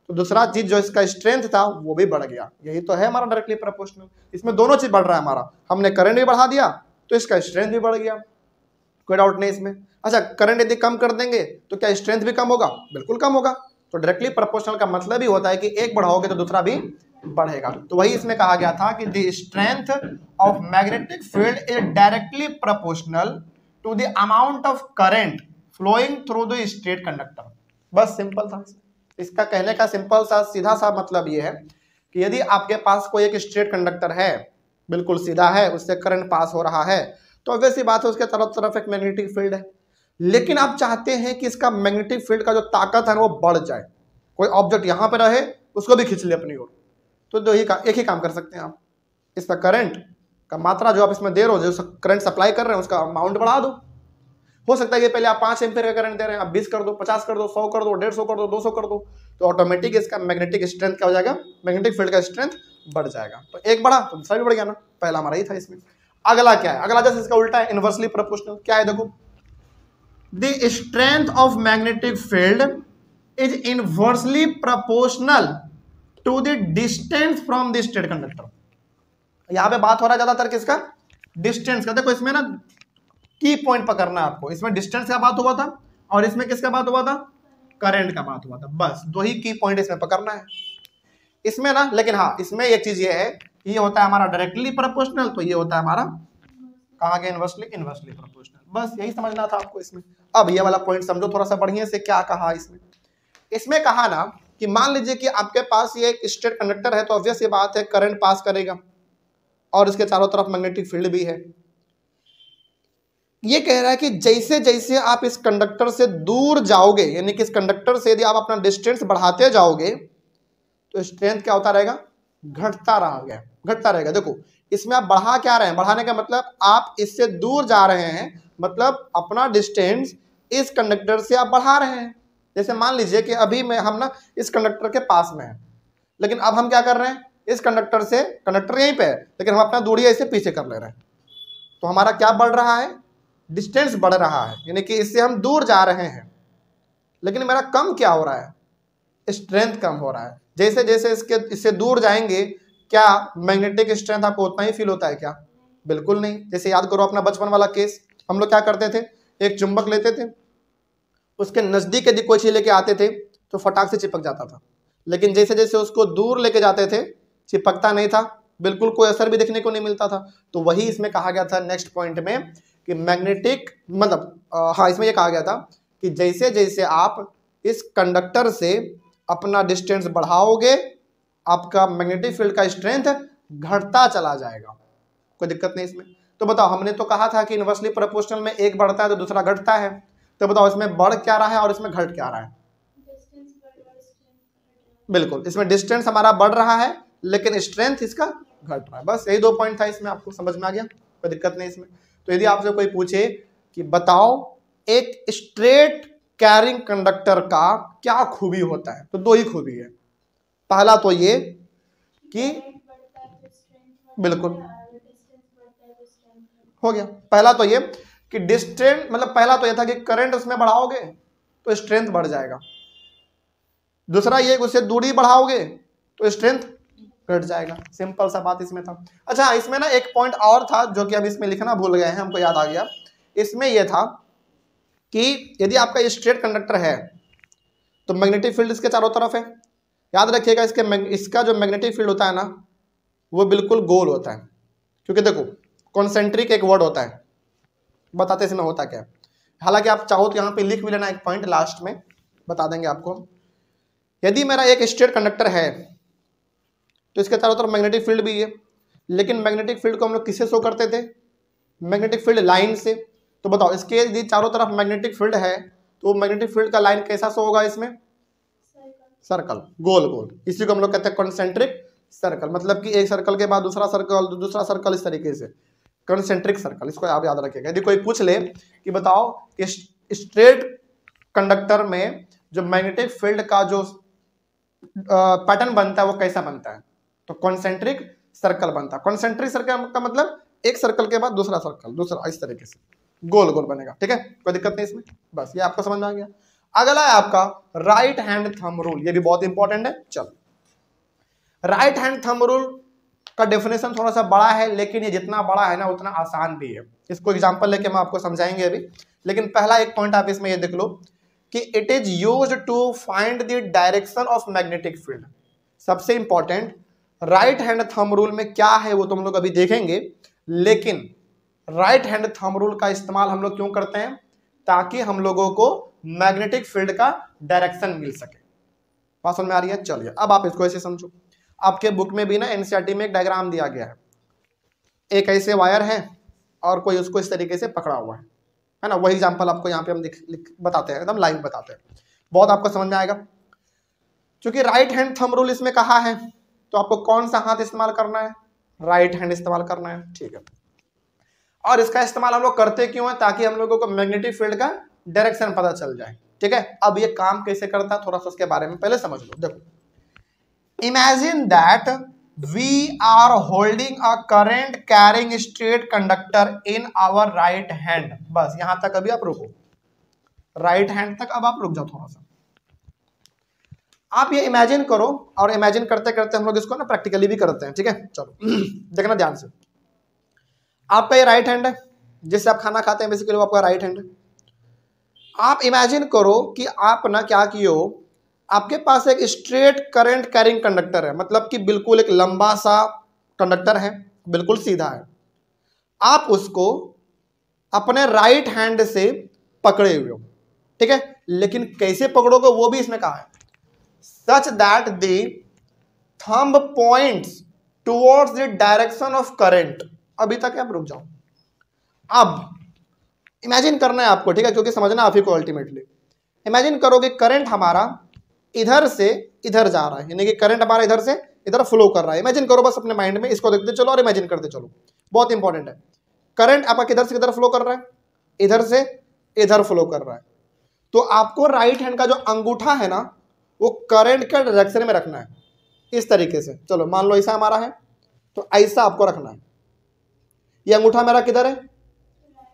तो दूसरा चीज जो इसका स्ट्रेंथ था वो भी बढ़ गया। यही तो है हमारा डायरेक्टली प्रोपोर्शनल, इसमें दोनों चीज बढ़ रहा है हमारा, हमने करंट भी बढ़ा दिया तो इसका स्ट्रेंथ भी बढ़ गया, कोई डाउट नहीं इसमें। अच्छा करंट यदि कम कर देंगे तो क्या स्ट्रेंथ भी कम होगा, बिल्कुल कम होगा। तो डायरेक्टली प्रोपोर्शनल का मतलब ही होता है कि एक बढ़ाओगे तो दूसरा भी बढ़ेगा। तो वही इसमें कहा गया था कि the strength of magnetic field is directly proportional to the amount of current flowing through the straight conductor. बस सिंपल था, इसका कहने का सिंपल सा सीधा सा मतलब ये है कि यदि आपके पास कोई एक स्ट्रेट कंडक्टर है, बिल्कुल सीधा है, उससे करंट पास हो रहा है, तो ऑब्वियस सी बात है उसके तरफ तरफ एक मैग्नेटिक फील्ड है, लेकिन आप चाहते हैं कि इसका मैग्नेटिक फील्ड का जो ताकत है वो बढ़ जाए, कोई ऑब्जेक्ट यहां पे रहे उसको भी खींच ले अपनी ओर, तो एक ही काम कर सकते हैं आप, इसका करंट का मात्रा जो आप इसमें दे रहे हो, जो करंट सप्लाई कर रहे हैं उसका अमाउंट बढ़ा दो। हो सकता है कि पहले आप 5 एम्पीयर का करंट दे रहे हैं, आप 20 कर दो, 50 कर दो, 100 कर दो, 150 कर दो, 200 कर दो, तो ऑटोमेटिक इसका मैग्नेटिक स्ट्रेंथ क्या हो जाएगा, मैग्नेटिक फील्ड का स्ट्रेंथ बढ़ जाएगा। तो एक बढ़ा तो दूसरा भी बढ़ गया ना, पहला हमारा ही था इसमें। अगला क्या है, अगला जैसे इसका उल्टा है, इनवर्सली प्रोपोर्शनल। क्या है देखो, the strength of magnetic field is inversely proportional to the distance from the straight conductor. यहां पे बात हो रहा है ज्यादातर किसका, डिस्टेंस का। देखो इसमें ना की पॉइंट पकड़ना है आपको, इसमें डिस्टेंस का बात हुआ था और इसमें किसका बात हुआ था, करंट का बात हुआ था, बस दो ही की पॉइंट इसमें पकड़ना है इसमें ना। लेकिन हाँ इसमें एक चीज ये है, ये होता है हमारा डायरेक्टली प्रोपोर्शनल, तो ये होता है हमारा कहाँ गया, इनवर्सली प्रोपोर्शनल। बस यही समझना था आपको इसमें। अब ये वाला पॉइंट समझो थोड़ा सा बढ़िया से, क्या कहा इसमें कहा ना कि मान लीजिए कि आपके पास ये एक स्ट्रेट कंडक्टर है, तो ऑब्वियस ये बात है करंट पास करेगा और इसके चारों तरफ मैग्नेटिक फील्ड भी है। ये कह रहा है कि जैसे जैसे आप इस कंडक्टर से दूर जाओगे, यानी कि इस कंडक्टर से यदि आप अपना डिस्टेंस बढ़ाते जाओगे तो स्ट्रेंथ क्या होता रहेगा, घटता रहेगा। देखो इसमें आप बढ़ा क्या रहे हैं, बढ़ाने का मतलब आप इससे दूर जा रहे हैं, मतलब अपना डिस्टेंस इस कंडक्टर से आप बढ़ा रहे हैं। जैसे मान लीजिए कि अभी हम ना इस कंडक्टर के पास में है, लेकिन अब हम क्या कर रहे हैं, इस कंडक्टर से, कंडक्टर यहीं पे है लेकिन हम अपना दूरी ऐसे पीछे कर ले रहे हैं, तो हमारा क्या बढ़ रहा है, डिस्टेंस बढ़ रहा है, यानी कि इससे हम दूर जा रहे हैं। लेकिन मेरा कम क्या हो रहा है, स्ट्रेंथ कम हो रहा है। जैसे जैसे इससे दूर जाएंगे, क्या मैग्नेटिक स्ट्रेंथ आपको उतना ही फील होता है क्या, बिल्कुल नहीं। जैसे याद करो अपना बचपन वाला केस, हम लोग क्या करते थे, एक चुंबक लेते थे, उसके नजदीक यदि कोई चीज लेके आते थे तो फटाक से चिपक जाता था, लेकिन जैसे जैसे उसको दूर लेके जाते थे चिपकता नहीं था, बिल्कुल कोई असर भी देखने को नहीं मिलता था। तो वही इसमें कहा गया था नेक्स्ट पॉइंट में कि मैग्नेटिक मतलब हाँ इसमें ये कहा गया था कि जैसे जैसे आप इस कंडक्टर से अपना डिस्टेंस बढ़ाओगे, आपका मैग्नेटिक फील्ड का स्ट्रेंथ घटता चला जाएगा, कोई दिक्कत नहीं इसमें। तो बताओ, हमने तो कहा था कि इनवर्सली प्रोपोर्शनल में एक बढ़ता है तो दूसरा घटता है, तो बताओ इसमें बढ़ क्या रहा है और इसमें घट क्या रहा है। बिल्कुल, इसमें डिस्टेंस हमारा बढ़ रहा है लेकिन स्ट्रेंथ इसका घट रहा है। बस यही 2 पॉइंट था इसमें, आपको समझ में आ गया, कोई दिक्कत नहीं इसमें। तो यदि आपसे कोई पूछे कि बताओ एक स्ट्रेट कैरिंग कंडक्टर का क्या खूबी होता है? तो दो ही खूबी है। पहला तो ये कि बिल्कुल हो गया, पहला तो ये कि डिस्टेंस, मतलब पहला तो ये था कि करंट उसमें बढ़ाओगे तो स्ट्रेंथ बढ़ जाएगा। दूसरा ये उससे दूरी बढ़ाओगे तो स्ट्रेंथ घट जाएगा। सिंपल सा बात इसमें था। अच्छा, इसमें ना एक पॉइंट और था जो कि अब इसमें लिखना भूल गए हैं, हमको याद आ गया। इसमें यह था कि यदि आपका स्ट्रेट कंडक्टर है तो मैग्नेटिक फील्ड इसके चारों तरफ है। याद रखिएगा, इसका जो मैग्नेटिक फील्ड होता है ना वो बिल्कुल गोल होता है, क्योंकि देखो कॉन्सेंट्रिक एक वर्ड होता है, बताते इसमें होता क्या है। हालांकि आप चाहो तो यहाँ पे लिख भी लेना, एक पॉइंट लास्ट में बता देंगे आपको। यदि मेरा एक स्ट्रेट कंडक्टर है तो इसके चारों तरफ मैग्नेटिक फील्ड भी है, लेकिन मैग्नेटिक फील्ड को हम लोग किससे शो करते थे? मैग्नेटिक फील्ड लाइन से। तो बताओ, इसके यदि चारों तरफ मैग्नेटिक फील्ड है तो मैग्नेटिक फील्ड का लाइन कैसा शो होगा? इसमें सर्कल, गोल गोल। इसी को हम लोग कहते हैं कॉन्सेंट्रिक सर्कल, मतलब कि एक सर्कल के बाद दूसरा सर्कल इस तरीके से कॉन्सेंट्रिक सर्कल। इसको आप याद रखिएगा। यदि कोई पूछ ले कि बताओ स्ट्रेट कंडक्टर में जो मैग्नेटिक फील्ड का जो पैटर्न बनता है वो कैसा बनता है, तो कॉन्सेंट्रिक सर्कल बनता है। कॉन्सेंट्रिक सर्कल का मतलब एक सर्कल के बाद दूसरा सर्कल, दूसरा इस तरीके से गोल गोल बनेगा। ठीक है, कोई दिक्कत नहीं इसमें, बस ये आपको समझ में आ गया। अगला है आपका राइट हैंड थंब रूल, ये भी बहुत इंपॉर्टेंट है। चलो, राइट हैंड थंब रूल का डेफिनेशन थोड़ा सा बड़ा है, लेकिन ये जितना बड़ा है ना उतना आसान भी है। इसको एग्जांपल लेके हम आपको समझाएंगे अभी, लेकिन पहला एक पॉइंट आप इसमें ये देख लो कि it is used to find the direction of magnetic field. सबसे important right hand thumb rule में क्या है वो तुम लोग अभी देखेंगे, लेकिन राइट हैंड थंब रूल का इस्तेमाल हम लोग क्यों करते हैं? ताकि हम लोगों को मैग्नेटिक फील्ड का डायरेक्शन मिल सके। बात समझ में आ रही है? चलिए, अब आप इसको ऐसे समझो। आपके बुक में भी ना एनसीईआरटी में एक डायग्राम दिया गया है, एक ऐसे वायर है और कोई उसको इस तरीके से पकड़ा हुआ है ना। वही एग्जांपल आपको यहाँ पे हम बताते हैं, एकदम लाइव बताते हैं, बहुत आपको समझ में आएगा। क्योंकि राइट हैंड थंब रूल इसमें कहा है तो आपको कौन सा हाथ इस्तेमाल करना है? राइट हैंड इस्तेमाल करना है। ठीक है, और इसका इस्तेमाल हम लोग करते क्यों है? ताकि हम लोगों को मैग्नेटिक फील्ड का डायरेक्शन पता चल जाए। ठीक है, अब ये काम कैसे करता है थोड़ा सा उसके बारे में पहले समझ लो। देखो, imagine that we are holding a current carrying straight conductor in our right hand. बस यहां तक अभी आप रुको, राइट हैंड तक अब आप रुक जाओ थोड़ा सा। आप ये इमेजिन करो, और इमेजिन करते करते हम लोग इसको ना प्रैक्टिकली भी करते हैं। ठीक है, चलो देखना ध्यान से। आपका ये राइट हैंड है, जिससे आप खाना खाते हैं, बेसिकली वो आपका राइट हैंड है। आप इमेजिन करो कि आप ना क्या किए हो, आपके पास एक स्ट्रेट करंट कैरिंग कंडक्टर है, मतलब कि बिल्कुल एक लंबा सा कंडक्टर है, बिल्कुल सीधा है। आप उसको अपने राइट हैंड से पकड़े हुए हो। ठीक है, लेकिन कैसे पकड़ोगे वो भी इसमें कहा है, such that the thumb points towards the direction of current. अभी तक आप रुक जाओ। अब इमेजिन करना है आपको, ठीक है, क्योंकि समझना आप ही को अल्टीमेटली। इमेजिन करोगे करंट हमारा इधर से इधर जा रहा है, यानी कि करंट हमारा इधर से इधर फ्लो कर रहा है। इमेजिन करो बस अपने माइंड में, इसको देखते चलो और इमेजिन करते चलो, बहुत इंपॉर्टेंट है। करंट आपका किधर से किधर फ्लो कर रहा है? इधर से इधर फ्लो कर रहा है। तो आपको राइट हैंड का जो अंगूठा है ना वो करंट के डायरेक्शन में रखना है, इस तरीके से। चलो मान लो ऐसा हमारा है, तो ऐसा आपको रखना है। ये अंगूठा मेरा किधर है?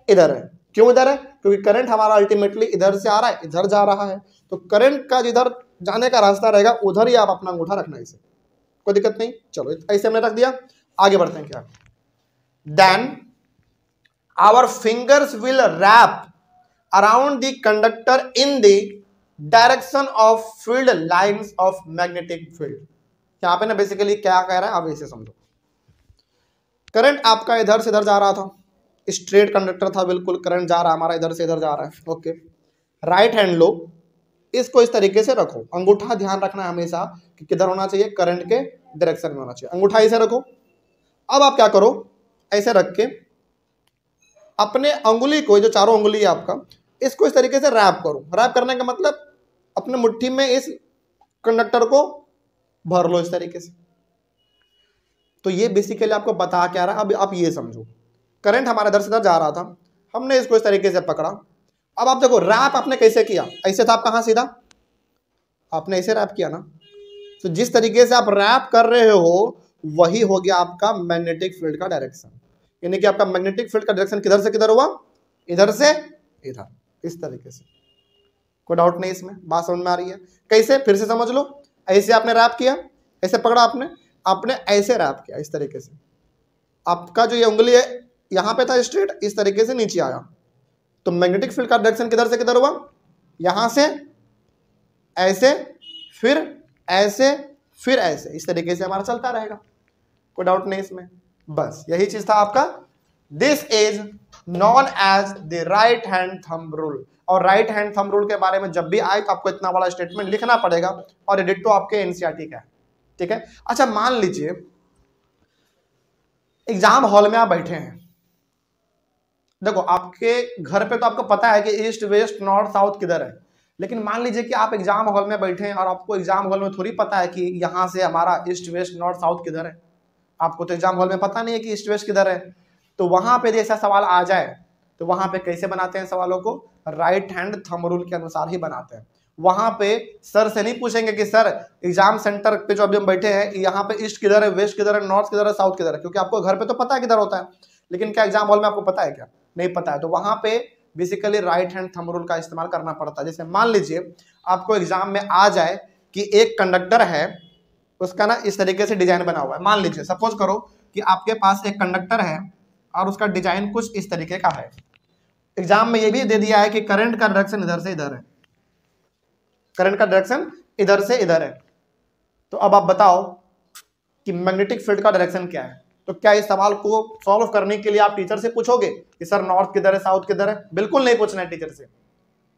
इधर है। क्यों इधर है? क्योंकि करंट हमारा अल्टीमेटली इधर से आ रहा है, इधर जा रहा है। तो करंट का जिधर जाने का रास्ता रहेगा उधर ही आप अपना अंगूठा रखना है, इसे कोई दिक्कत नहीं। चलो ऐसे हमने रख दिया, आगे बढ़ते हैं। क्या? Then our fingers will wrap around the conductor in the direction of field lines of magnetic field. यहाँ पे ना बेसिकली क्या कह रहा है, आप इसे समझो। करंट आपका इधर से इधर जा रहा था, स्ट्रेट कंडक्टर था, बिल्कुल करंट जा रहा है हमारा इधर से इधर जा रहा है। ओके, राइट हैंड लो, इसको इस तरीके से रखो। अंगूठा ध्यान रखना है हमेशा कि किधर होना चाहिए, करंट के डायरेक्शन में होना चाहिए। अंगूठा ऐसे रखो। अब आप क्या करो, ऐसे रख के अपने अंगुली को, जो चारों अंगुली है आपका, इसको इस तरीके से रैप करो। रैप करने का मतलब अपने मुट्ठी में इस कंडक्टर को भर लो इस तरीके से। तो ये बेसिकली आपको बता क्या रहा है, अब आप ये समझो, करंट हमारे इधर से इधर जा रहा था, हमने इसको इस तरीके से पकड़ा, अब आप देखो रैप आपने कैसे किया, ऐसे था आप कहाँ सीधा, आपने ऐसे रैप किया ना, तो जिस तरीके से आप रैप कर रहे हो वही हो गया आपका मैग्नेटिक फील्ड का डायरेक्शन। यानी कि आपका मैग्नेटिक फील्ड का डायरेक्शन किधर से किधर हुआ, इधर से इधर, इस तरीके से। कोई डाउट नहीं इसमें, बात समझ में आ रही है? कैसे, फिर से समझ लो। ऐसे आपने रैप किया, ऐसे पकड़ा आपने, आपने ऐसे रैप किया इस तरीके से, आपका जो ये उंगली है यहां पे था स्ट्रेट, इस तरीके से नीचे आया, तो मैग्नेटिक फील्ड का डायरेक्शन किधर से किधर हुआ, यहां से ऐसे, फिर ऐसे, फिर ऐसे, इस तरीके से हमारा चलता रहेगा। कोई डाउट नहीं इसमें, बस यही चीज था आपका। This is known as the right hand thumb rule. और राइट हैंड थंब रूल के बारे में जब भी आए तो आपको इतना बड़ा स्टेटमेंट लिखना पड़ेगा, और ये डिट्टो आपके एनसीईआरटी का है, ठीक है। अच्छा मान लीजिए एग्जाम हॉल में आप बैठे हैं, देखो आपके घर पे तो आपको पता है कि ईस्ट वेस्ट नॉर्थ साउथ किधर है, लेकिन मान लीजिए कि आप एग्जाम हॉल में बैठे हैं और आपको एग्जाम हॉल में थोड़ी पता है कि यहाँ से हमारा ईस्ट वेस्ट नॉर्थ साउथ किधर है। आपको तो एग्जाम हॉल में पता नहीं है कि ईस्ट वेस्ट किधर है। तो वहां पे ऐसा सवाल आ जाए तो वहां पे कैसे बनाते हैं सवालों को, राइट हैंड थंब रूल के अनुसार ही बनाते हैं। वहां पे सर से नहीं पूछेंगे कि सर एग्जाम सेंटर पे जो अभी हम बैठे हैं यहाँ पे ईस्ट किधर है, वेस्ट किधर है, नॉर्थ किधर है, साउथ किधर है, क्योंकि आपको घर पे तो पता है किधर होता है, लेकिन क्या एग्जाम हॉल में आपको पता है क्या, नहीं पता है। तो वहां पे basically right hand thumb rule का इस्तेमाल करना पड़ता है। जैसे मान लीजिए आपको एग्जाम में आ जाए कि एक कंडक्टर है, उसका ना इस तरीके से डिजाइन बना हुआ है। मान लीजिए सपोज करो कि आपके पास एक कंडक्टर है और उसका डिजाइन कुछ इस तरीके का है। एग्जाम में ये भी दे दिया है कि करंट का डायरेक्शन इधर से इधर है, करंट का डायरेक्शन इधर से इधर है। तो अब आप बताओ कि मैग्नेटिक फील्ड का डायरेक्शन क्या है। तो क्या इस सवाल को सॉल्व करने के लिए आप टीचर से पूछोगे कि सर नॉर्थ किधर है, साउथ किधर है? बिल्कुल नहीं पूछना है टीचर से,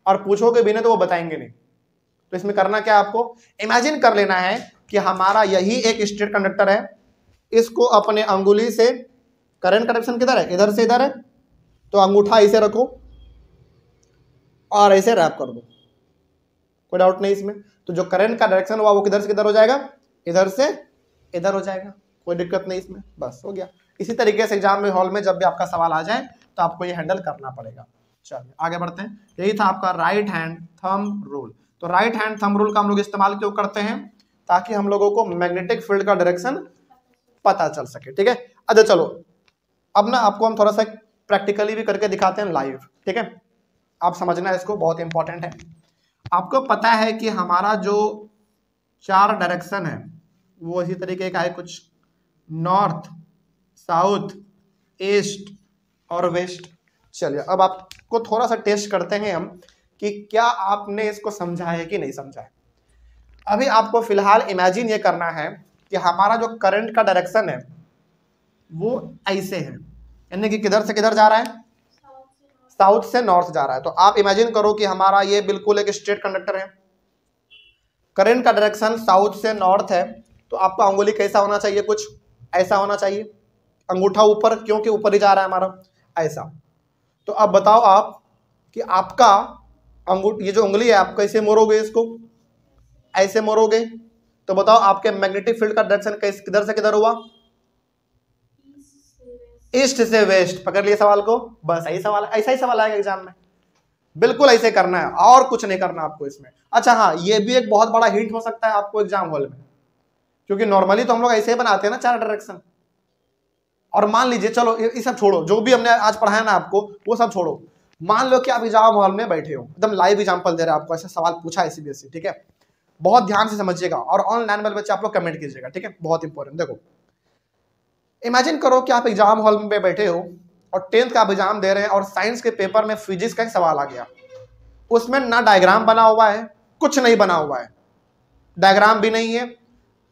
और पूछोगे भी नहीं तो वो बताएंगे नहीं। तो इसमें करना क्या है, आपको इमेजिन कर लेना है कि हमारा यही एक स्ट्रेट कंडक्टर है, इसको अपने अंगुली से, करंट का डायरेक्शन किधर है, इधर से इधर है, तो अंगूठा ऐसे रखो और ऐसे रैप कर दो। कोई डाउट नहीं इसमें। तो जो करंट का डायरेक्शन हुआ वो किधर से किधर हो जाएगा, इधर से इधर हो जाएगा। कोई दिक्कत नहीं इसमें, बस हो गया। इसी तरीके से एग्जाम में हॉल में जब भी आपका सवाल आ जाए तो आपको ये हैंडल करना पड़ेगा। चलिए आगे बढ़ते हैं। यही था आपका राइट हैंड थंब रूल। तो राइट हैंड थंब रूल का हम लोग इस्तेमाल क्यों करते हैं, ताकि हम लोगों को मैग्नेटिक फील्ड का डायरेक्शन पता चल सके, ठीक है। अच्छा चलो अब ना आपको हम थोड़ा सा प्रैक्टिकली भी करके दिखाते हैं लाइव, ठीक है। आप समझना इसको, बहुत इंपॉर्टेंट है। आपको पता है कि हमारा जो 4 डायरेक्शन है वो इसी तरीके का है, कुछ नॉर्थ, साउथ, ईस्ट और वेस्ट। चलिए अब आपको थोड़ा सा टेस्ट करते हैं हम कि क्या आपने इसको समझा है कि नहीं समझा है। अभी आपको फिलहाल इमेजिन ये करना है कि हमारा जो करंट का डायरेक्शन है वो ऐसे है, यानी कि किधर से किधर जा रहा है, साउथ से नॉर्थ जा रहा है। तो आप इमेजिन करो कि हमारा ये बिल्कुल एक स्ट्रेट कंडक्टर है, करंट का डायरेक्शन साउथ से नॉर्थ है, तो आपका अंगुली कैसा होना चाहिए, कुछ ऐसा होना चाहिए, अंगूठा ऊपर, क्योंकि ऊपर ही जा रहा है हमारा, ऐसा। तो अब बताओ आप कि आपका ये जो उंगली है आप कैसे मोड़ोगे, इसको ऐसे मोड़ोगे, तो बताओ आपके मैग्नेटिक फील्ड का डायरेक्शन किधर से किधर हुआ, ईस्ट से वेस्ट। पकड़ लिए सवाल को, बस यही सवाल, ऐसा ही सवाल आएगा एग्जाम में, बिल्कुल ऐसे करना है और कुछ नहीं करना आपको इसमें। अच्छा हाँ, ये भी एक बहुत बड़ा हिंट हो सकता है आपको एग्जाम हॉल में, क्योंकि नॉर्मली तो हम लोग ऐसे ही बनाते हैं ना 4 डायरेक्शन। और मान लीजिए, चलो ये सब छोड़ो, जो भी हमने आज पढ़ाया ना आपको वो सब छोड़ो, मान लो कि आप एग्जाम हॉल में बैठे हो, एकदम लाइव एग्जाम्पल दे रहे हैं आपको, ऐसा सवाल पूछा है सीबीएसई, ठीक है। बहुत ध्यान से समझिएगा और ऑनलाइन वाले बच्चे आप लोग कमेंट कीजिएगा, ठीक है, बहुत इंपॉर्टेंट। देखो इमेजिन करो कि आप एग्जाम हॉल में बैठे हो और 10th का आप एग्जाम दे रहे हैं और साइंस के पेपर में फिजिक्स का एक सवाल आ गया, उसमें ना डायग्राम बना हुआ है, कुछ नहीं बना हुआ है, डायग्राम भी नहीं है,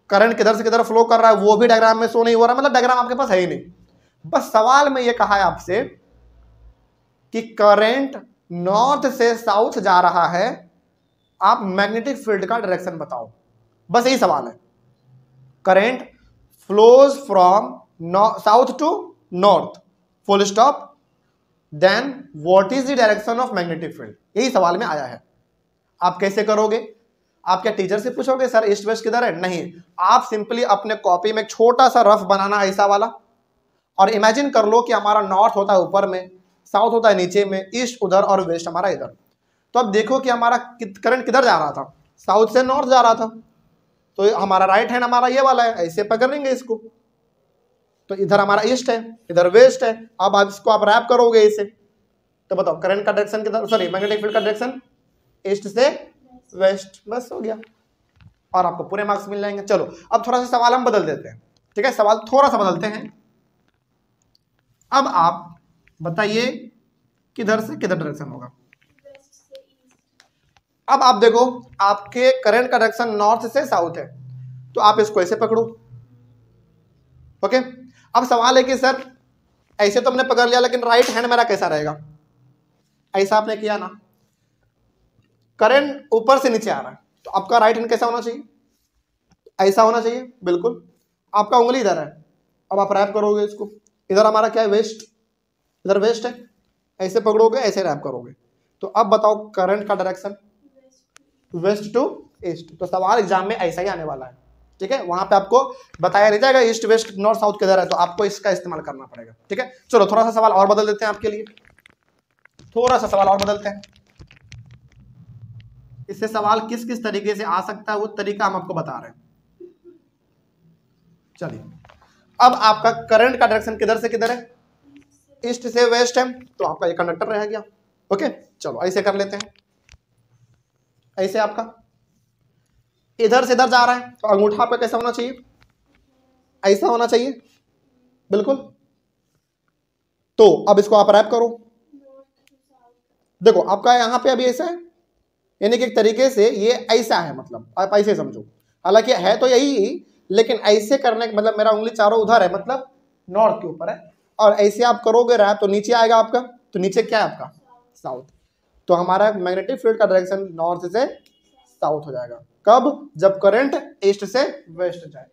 करंट किधर से किधर फ्लो कर रहा है वो भी डायग्राम में शो नहीं हो रहा, मतलब डायग्राम आपके पास है ही नहीं। बस सवाल में ये कहा है आपसे कि करंट नॉर्थ से साउथ जा रहा है, आप मैग्नेटिक फील्ड का डायरेक्शन बताओ, बस यही सवाल है। Current flows from south to north, full stop, then what is the direction of magnetic field, यही सवाल में आया है। आप कैसे करोगे, आप क्या टीचर से पूछोगे सर ईस्ट वेस्ट किधर है, नहीं, आप सिंपली अपने कॉपी में एक छोटा सा रफ बनाना ऐसा वाला, और इमेजिन कर लो कि हमारा नॉर्थ होता है ऊपर में, साउथ होता है नीचे में, ईस्ट उधर और वेस्ट हमारा इधर। तो अब देखो कि हमारा करंट किधर जा रहा था, साउथ से नॉर्थ जा रहा था, तो हमारा राइट हैंड हमारा ये वाला है, ऐसे पकड़ेंगे इसको, तो इधर हमारा ईस्ट है, इधर वेस्ट है। अब आप इसको आप रैप करोगे इसे, तो बताओ करंट का डायरेक्शन किधर, सॉरी मैग्नेटिक फील्ड का डायरेक्शन ईस्ट से वेस्ट, बस हो गया और आपको पूरे मार्क्स मिल जाएंगे। चलो अब थोड़ा सा सवाल हम बदल देते हैं, ठीक है, सवाल थोड़ा सा बदलते हैं। अब आप बताइए किधर से किधर डायरेक्शन होगा। अब आप देखो आपके करंट का डायरेक्शन नॉर्थ से साउथ है, तो आप इसको ऐसे पकड़ो, ओके। अब सवाल है कि सर ऐसे तो हमने पकड़ लिया, लेकिन राइट हैंड मेरा कैसा रहेगा। ऐसा आपने किया ना, करंट ऊपर से नीचे आ रहा है, तो आपका राइट हैंड कैसा होना चाहिए, ऐसा होना चाहिए, बिल्कुल। आपका उंगली इधर है, अब आप रैप करोगे इसको, इधर हमारा क्या है वेस्ट, इधर वेस्ट है, ऐसे पकड़ोगे ऐसे रैप करोगे। तो अब बताओ करंट का डायरेक्शन वेस्ट टू ईस्ट। तो सवाल एग्जाम में ऐसा ही आने वाला है, ठीक है, वहां पे आपको बताया नहीं जाएगा ईस्ट वेस्ट नॉर्थ साउथ किधर है, तो आपको इसका इस्तेमाल करना पड़ेगा, ठीक है। चलो थोड़ा सा सवाल और बदल देते हैं आपके लिए, थोड़ा सा सवाल और बदलते हैं। इससे सवाल किस किस तरीके से आ सकता है वो तरीका हम आपको बता रहे हैं। चलिए अब आपका करंट का डायरेक्शन किधर से किधर है, ईस्ट से वेस्ट है, तो आपका ये कंडक्टर रह गया, ओके। चलो ऐसे कर लेते हैं, ऐसे आपका इधर से इधर जा रहा है, तो अंगूठा पे कैसा होना चाहिए, ऐसा होना चाहिए, बिल्कुल। तो अब इसको आप रैप करो, देखो आपका यहां पे अभी ऐसा है, यानी कि एक तरीके से ये ऐसा है, मतलब आप ऐसे समझो, हालांकि है तो यही, लेकिन ऐसे करने का मतलब मेरा उंगली चारों उधर है, मतलब नॉर्थ के ऊपर है, और ऐसे आप करोगे रैप तो नीचे आएगा आपका, तो नीचे क्या है आपका साउथ। तो हमारा मैग्नेटिक फील्ड का डायरेक्शन नॉर्थ से साउथ हो जाएगा। कब, जब करंट ईस्ट से वेस्ट जाए,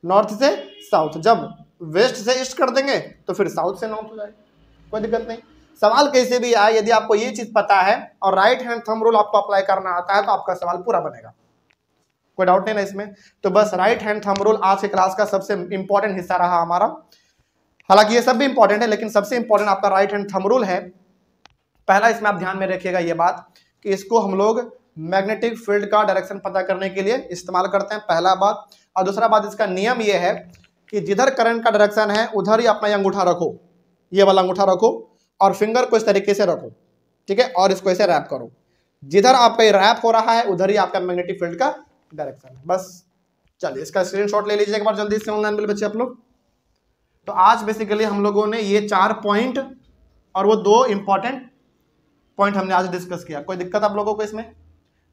नॉर्थ से साउथ, जब वेस्ट से ईस्ट कर देंगे तो फिर साउथ से नॉर्थ हो जाएगा, कोई दिक्कत नहीं। सवाल कैसे भी आए, यदि आपको ये चीज पता है और राइट हैंड थंब रूल आपको अप्लाई करना आता है तो आपका सवाल पूरा बनेगा, कोई डाउट नहीं ना इसमें। तो बस राइट हैंड थंब रूल आज के क्लास का सबसे इंपॉर्टेंट हिस्सा रहा हमारा, हालांकि ये सब भी इंपॉर्टेंट है, लेकिन सबसे इंपॉर्टेंट आपका राइट हैंड थंब रूल है। पहला इसमें आप ध्यान में रखिएगा ये बात कि इसको हम लोग मैग्नेटिक फील्ड का डायरेक्शन पता करने के लिए इस्तेमाल करते हैं, पहला बात। और दूसरा बात, इसका नियम ये है कि जिधर करंट का डायरेक्शन है उधर ही अपना अंगूठा रखो, ये वाला अंगूठा रखो और फिंगर को इस तरीके से रखो, ठीक है, और इसको ऐसे रैप करो, जिधर आपका ये रैप हो रहा है उधर ही आपका मैग्नेटिक फील्ड का डायरेक्शन है, बस। चलिए इसका स्क्रीनशॉट ले लीजिए एक बार जल्दी से ऑनलाइन बच्चे आप लोग। तो आज बेसिकली हम लोगों ने ये 4 पॉइंट और वो 2 इंपॉर्टेंट पॉइंट हमने आज डिस्कस किया। कोई दिक्कत आप लोगों को इसमें,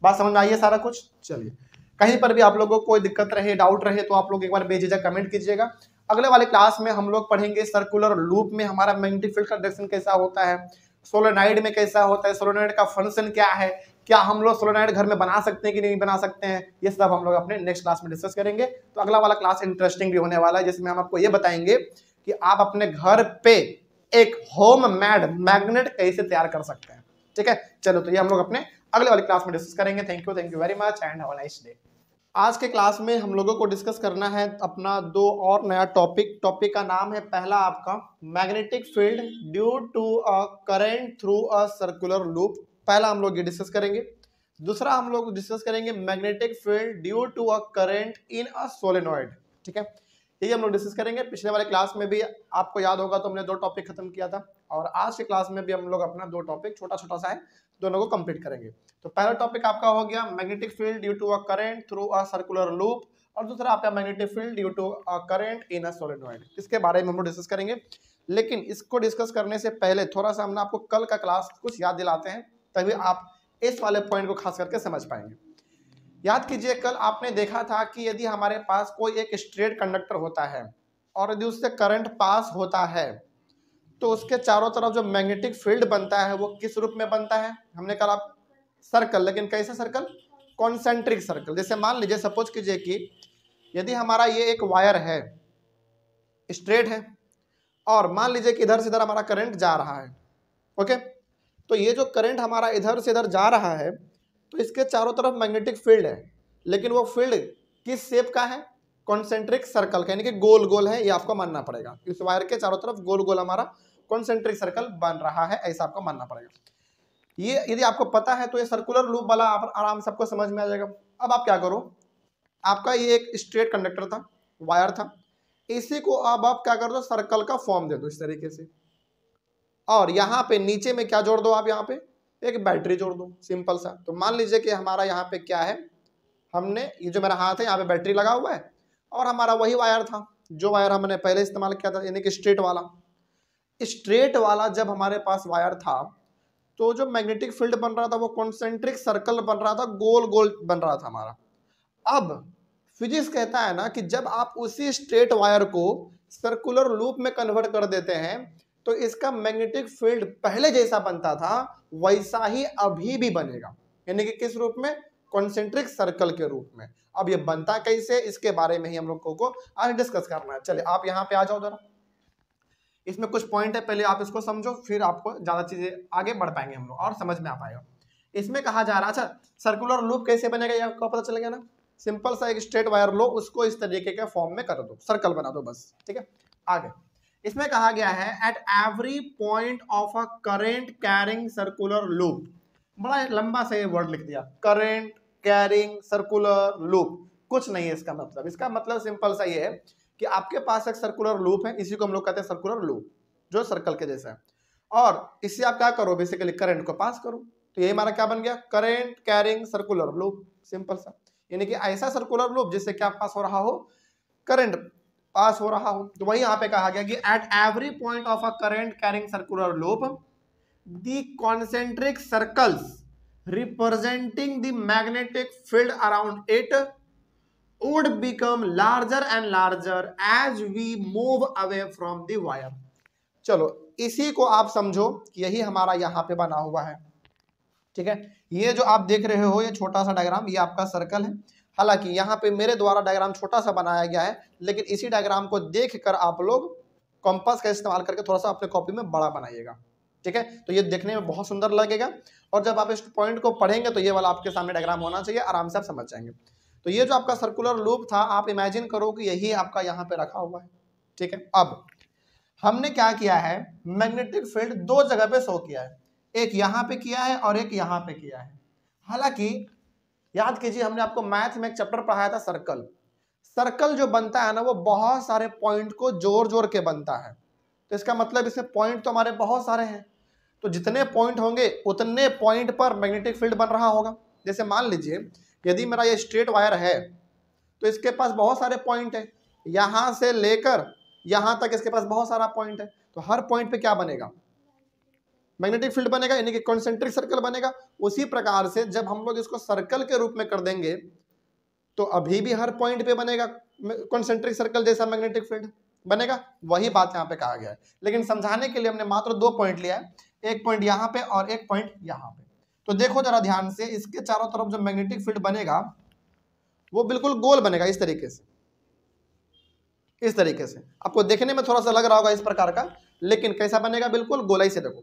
बात समझ में आई है सारा कुछ। चलिए कहीं पर भी आप लोगों को कोई दिक्कत रहे, डाउट रहे तो आप लोग एक बार बेझिझक कमेंट कीजिएगा। अगले वाले क्लास में हम लोग पढ़ेंगे सर्कुलर लूप में हमारा मैग्नेटिक फील्ड का डायरेक्शन कैसा होता है, सोलेनॉइड में कैसा होता है, सोलेनॉइड का फंक्शन क्या है, क्या हम लोग सोलेनॉइड घर में बना सकते हैं कि नहीं बना सकते हैं, ये सब हम लोग अपने नेक्स्ट क्लास में डिस्कस करेंगे। तो अगला वाला क्लास इंटरेस्टिंग भी होने वाला है, जिसमें हम आपको ये बताएंगे कि आप अपने घर पे एक होम मेड मैग्नेट कैसे तैयार कर सकते हैं, ठीक है। चलो तो ये हम लोग अपने अगले वाली क्लास में डिस्कस करेंगे। Thank you very much and have a nice day. आज के क्लास में हम लोगों को डिस्कस करना है अपना 2 और नया टॉपिक का नाम है पहला आपका magnetic field due to a current through a circular loop, पहला हम लोग ये डिस्कस करेंगे। दूसरा हम लोग डिस्कस करेंगे magnetic field due to a current in a solenoid, ठीक है, यही हम लोग डिस्कस करेंगे। पिछले वाले क्लास में भी आपको याद होगा तो हमने 2 टॉपिक खत्म किया था, और आज के क्लास में भी हम लोग अपना 2 टॉपिक छोटा सा है, दोनों को कंप्लीट करेंगे। तो पहला टॉपिक आपका हो गया magnetic field due to a current through a circular loop, और दूसरा आपका magnetic field due to a current in a solenoid, इसके बारे में हम लोग डिस्कस करेंगे। लेकिन इसको डिस्कस करने से पहले थोड़ा सा हम आपको कल का क्लास कुछ याद दिलाते हैं, तभी आप इस वाले पॉइंट को खास करके समझ पाएंगे। याद कीजिए कल आपने देखा था कि यदि हमारे पास कोई एक स्ट्रेट कंडक्टर होता है और यदि उससे करंट पास होता है तो उसके चारों तरफ जो मैग्नेटिक फील्ड बनता है वो किस रूप में बनता है, हमने कहा आप सर्कल, लेकिन कैसे सर्कल, कॉन्सेंट्रिक सर्कल। जैसे मान लीजिए सपोज कीजिए कि यदि हमारा ये एक वायर है, स्ट्रेट है, और मान लीजिए कि इधर से इधर हमारा करंट जा रहा है, ओके। तो ये जो करंट हमारा इधर से इधर जा रहा है तो इसके चारों तरफ मैग्नेटिक फील्ड है, लेकिन वो फील्ड किस शेप का है, कॉन्सेंट्रिक सर्कल का, यानी कि गोल गोल है, ये आपको मानना पड़ेगा। इस वायर के चारों तरफ गोल गोल हमारा कॉन्सेंट्रिक सर्कल बन रहा है, ऐसा आपको मानना पड़ेगा। ये यदि आपको पता है तो ये सर्कुलर लूप वाला आप आराम से आपको समझ में आ जाएगा। अब आप क्या करो, आपका ये एक स्ट्रेट कंडक्टर था, वायर था, इसी को अब आप क्या कर दो, सर्कल का फॉर्म दे दो इस तरीके से, और यहाँ पे नीचे में क्या जोड़ दो आप, यहाँ पे एक बैटरी जोड़ दो, सिंपल सा। तो मान लीजिए कि हमारा यहाँ पे क्या है, हमने ये जो मेरा हाथ है यहाँ पे बैटरी लगा हुआ है, और हमारा वही वायर था जो वायर हमने पहले इस्तेमाल किया था, यानी कि स्ट्रेट वाला जब हमारे पास वायर था तो जो मैग्नेटिक फील्ड बन रहा था वो कॉन्सेंट्रिक सर्कल बन रहा था, गोल गोल बन रहा था हमारा। अब फिजिक्स कहता है ना कि जब आप उसी स्ट्रेट वायर को सर्कुलर लूप में कन्वर्ट कर देते हैं तो इसका मैग्नेटिक फील्ड पहले जैसा बनता था वैसा ही अभी भी बनेगा, यानी कि किस रूप में, कॉन्सेंट्रिक सर्कल के रूप में। अब ये बनता कैसे, इसके बारे में ही हम लोगों को आज डिस्कस करना है। चलिए आप यहाँ पे आ जाओ जरा, इसमें कुछ पॉइंट है, पहले आप इसको समझो, फिर आपको ज्यादा चीजें आगे बढ़ पाएंगे हम लोग और समझ में आ पाएगा। इसमें कहा जा रहा, अच्छा सर्कुलर लूप कैसे बनेगा ये आपको पता चलेगा ना। सिंपल सा एक स्ट्रेट वायर लो, उसको इस तरीके के फॉर्म में कर दो, सर्कल बना दो बस, ठीक है। आगे इसमें कहा गया है at every point of a current carrying circular loop, बड़ा लंबा सा ये वर्ड लिख दिया, करेंट कैरिंग सर्कुलर लूप। कुछ नहीं है इसका मतलब, इसका मतलब सिंपल सा ये है कि आपके पास एक सर्कुलर लूप है, इसी को हम लोग कहते हैं सर्कुलर लूप, जो सर्कल के जैसा है, और इससे आप क्या करो, बेसिकली करंट को पास करो। तो ये हमारा क्या बन गया, current carrying circular loop, simple सा, यानी कि ऐसा सर्कुलर लूप जिससे क्या पास हो रहा हो, करंट पास हो रहा हो। तो वही यहाँ पे कहा गया कि at every point of a current carrying circular loop the concentric circles representing the magnetic field around it would become larger and larger as we move away from the wire। चलो इसी को आप समझो कि यही हमारा यहाँ पे बना हुआ है, ठीक है। ये जो आप देख रहे हो ये छोटा सा डायग्राम, ये आपका सर्कल है। हालांकि यहाँ पे मेरे द्वारा डायग्राम छोटा सा बनाया गया है, लेकिन इसी डायग्राम को देखकर आप लोग कंपास का इस्तेमाल करके थोड़ा सा अपने कॉपी में बड़ा बनाइएगा, ठीक है। तो ये देखने में बहुत सुंदर लगेगा, और जब आप इस पॉइंट को पढ़ेंगे तो ये वाला आपके सामने डायग्राम होना चाहिए, आराम से आप समझ जाएंगे। तो ये जो आपका सर्कुलर लूप था, आप इमेजिन करो कि यही आपका यहाँ पे रखा हुआ है, ठीक है। अब हमने क्या किया है, मैग्नेटिक फील्ड दो जगह पे शो किया है, एक यहाँ पे किया है और एक यहाँ पे किया है। हालांकि याद कीजिए हमने आपको मैथ में एक चैप्टर पढ़ाया था सर्कल, सर्कल जो बनता है ना वो बहुत सारे पॉइंट को जोड़ जोड़ के बनता है। तो इसका मतलब इसमें पॉइंट तो हमारे बहुत सारे हैं, तो जितने पॉइंट होंगे उतने पॉइंट पर मैग्नेटिक फील्ड बन रहा होगा। जैसे मान लीजिए यदि मेरा ये स्ट्रेट वायर है तो इसके पास बहुत सारे पॉइंट है, यहां से लेकर यहां तक इसके पास बहुत सारा पॉइंट है, तो हर पॉइंट पे क्या बनेगा, मैग्नेटिक फील्ड बनेगा, यानी कि कॉन्सेंट्रिक सर्कल बनेगा। उसी प्रकार से जब हम लोग इसको सर्कल के रूप में कर देंगे तो अभी भी हर पॉइंट पे बनेगा कॉन्सेंट्रिक सर्कल जैसा मैग्नेटिक फील्ड बनेगा। वही बात यहाँ पे कहा गया है, लेकिन समझाने के लिए हमने मात्र दो पॉइंट लिया है, एक पॉइंट यहाँ पे और एक पॉइंट यहाँ पे। तो देखो जरा ध्यान से, इसके चारों तरफ जो मैग्नेटिक फील्ड बनेगा वो बिल्कुल गोल बनेगा, इस तरीके से, इस तरीके से। आपको देखने में थोड़ा सा लग रहा होगा इस प्रकार का, लेकिन कैसा बनेगा, बिल्कुल गोल। ऐसे देखो,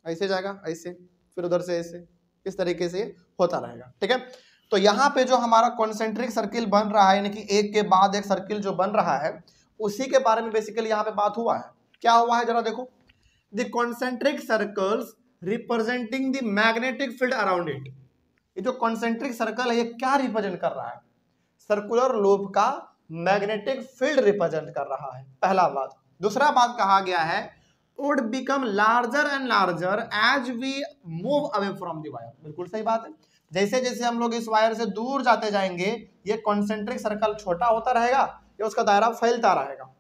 ऐसे जाएगा, ऐसे, फिर उधर से ऐसे, इस तरीके से होता रहेगा, ठीक है। तो यहाँ पे जो हमारा कॉन्सेंट्रिक सर्किल बन रहा है, यानी कि एक के बाद एक सर्किल जो बन रहा है, उसी के बारे में बेसिकली यहाँ पे बात हुआ है। क्या हुआ है जरा देखो, the concentric circles representing the magnetic field around it. ये जो कॉन्सेंट्रिक सर्कल है ये क्या रिप्रेजेंट कर रहा है, सर्कुलर लूप का मैग्नेटिक फील्ड रिप्रेजेंट कर रहा है, पहला बात। दूसरा बात कहा गया है would become larger and larger as we move away from the wire। बिल्कुल सही बात है, जैसे जैसे हम लोग इस वायर से दूर जाते जाएंगे ये कॉन्सेंट्रिक सर्कल छोटा होता रहेगा या उसका दायरा फैलता रहेगा,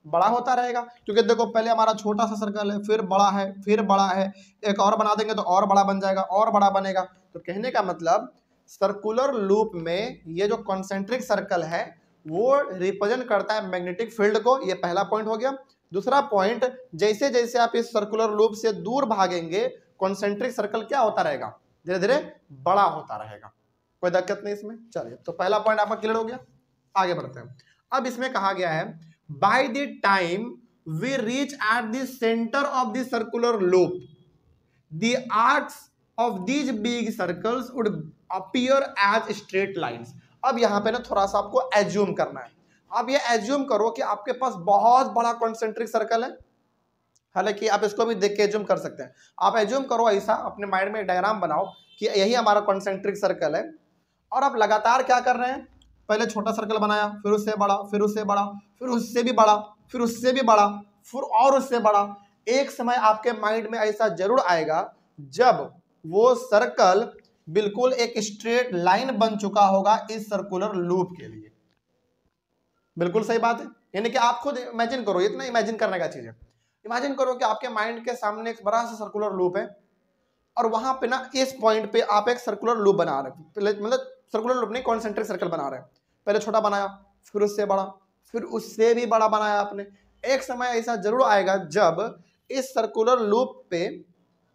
बड़ा होता रहेगा। क्योंकि देखो पहले हमारा छोटा सा सर्कल है, फिर बड़ा है, फिर बड़ा है, एक और बना देंगे तो और बड़ा बन जाएगा, और बड़ा बनेगा। तो कहने का मतलब सर्कुलर लूप में ये जो कॉन्सेंट्रिक सर्कल है वो रिप्रेजेंट करता है मैग्नेटिक फील्ड को, ये पहला पॉइंट हो गया। दूसरा पॉइंट, जैसे जैसे आप इस सर्कुलर लूप से दूर भागेंगे कॉन्सेंट्रिक सर्कल क्या होता रहेगा, धीरे धीरे बड़ा होता रहेगा। कोई दिक्कत नहीं इसमें। चलिए तो पहला पॉइंट आपका क्लियर हो गया, आगे बढ़ते हैं। अब इसमें कहा गया है by the time we reach at the centre of the circular loop the arcs of these big circles would appear as straight lines. अब यहाँ पे ना थोड़ा सा आपको एज्यूम करना है। आप ये एज्यूम करो कि आपके पास बहुत बड़ा कॉन्सेंट्रिक सर्कल है, हालांकि आप इसको भी देख के एज्यूम कर सकते हैं। आप एज्यूम करो ऐसा, अपने माइंड में एक डायग्राम बनाओ कि यही हमारा कॉन्सेंट्रिक सर्कल है, और आप लगातार क्या कर रहे हैं, पहले छोटा सर्कल बनाया, फिर उससे बड़ा, फिर उससे बड़ा, फिर उससे भी बड़ा, फिर उससे भी बड़ा, फिर और उससे बड़ा। एक समय आपके माइंड में ऐसा जरूर आएगा जब वो सर्कल बिल्कुल एक स्ट्रेट लाइन बन चुका होगा इस सर्कुलर लूप के लिए। बिल्कुल सही बात है। यानी कि आप खुद इमेजिन करो, इतना इमेजिन करने का चीज है। इमेजिन करो कि आपके माइंड के सामने एक बड़ा सा सर्कुलर लूप है, और वहां पे ना इस पॉइंट पे आप एक सर्कुलर लूप बना रहे हैं, मतलब सर्कुलर लूप नहीं, कॉन्सेंट्रिक सर्कल बना रहे हैं। पहले छोटा बनाया, फिर उससे बड़ा, फिर उससे भी बड़ा बनाया आपने। एक समय ऐसा जरूर आएगा जब इस सर्कुलर लूप पे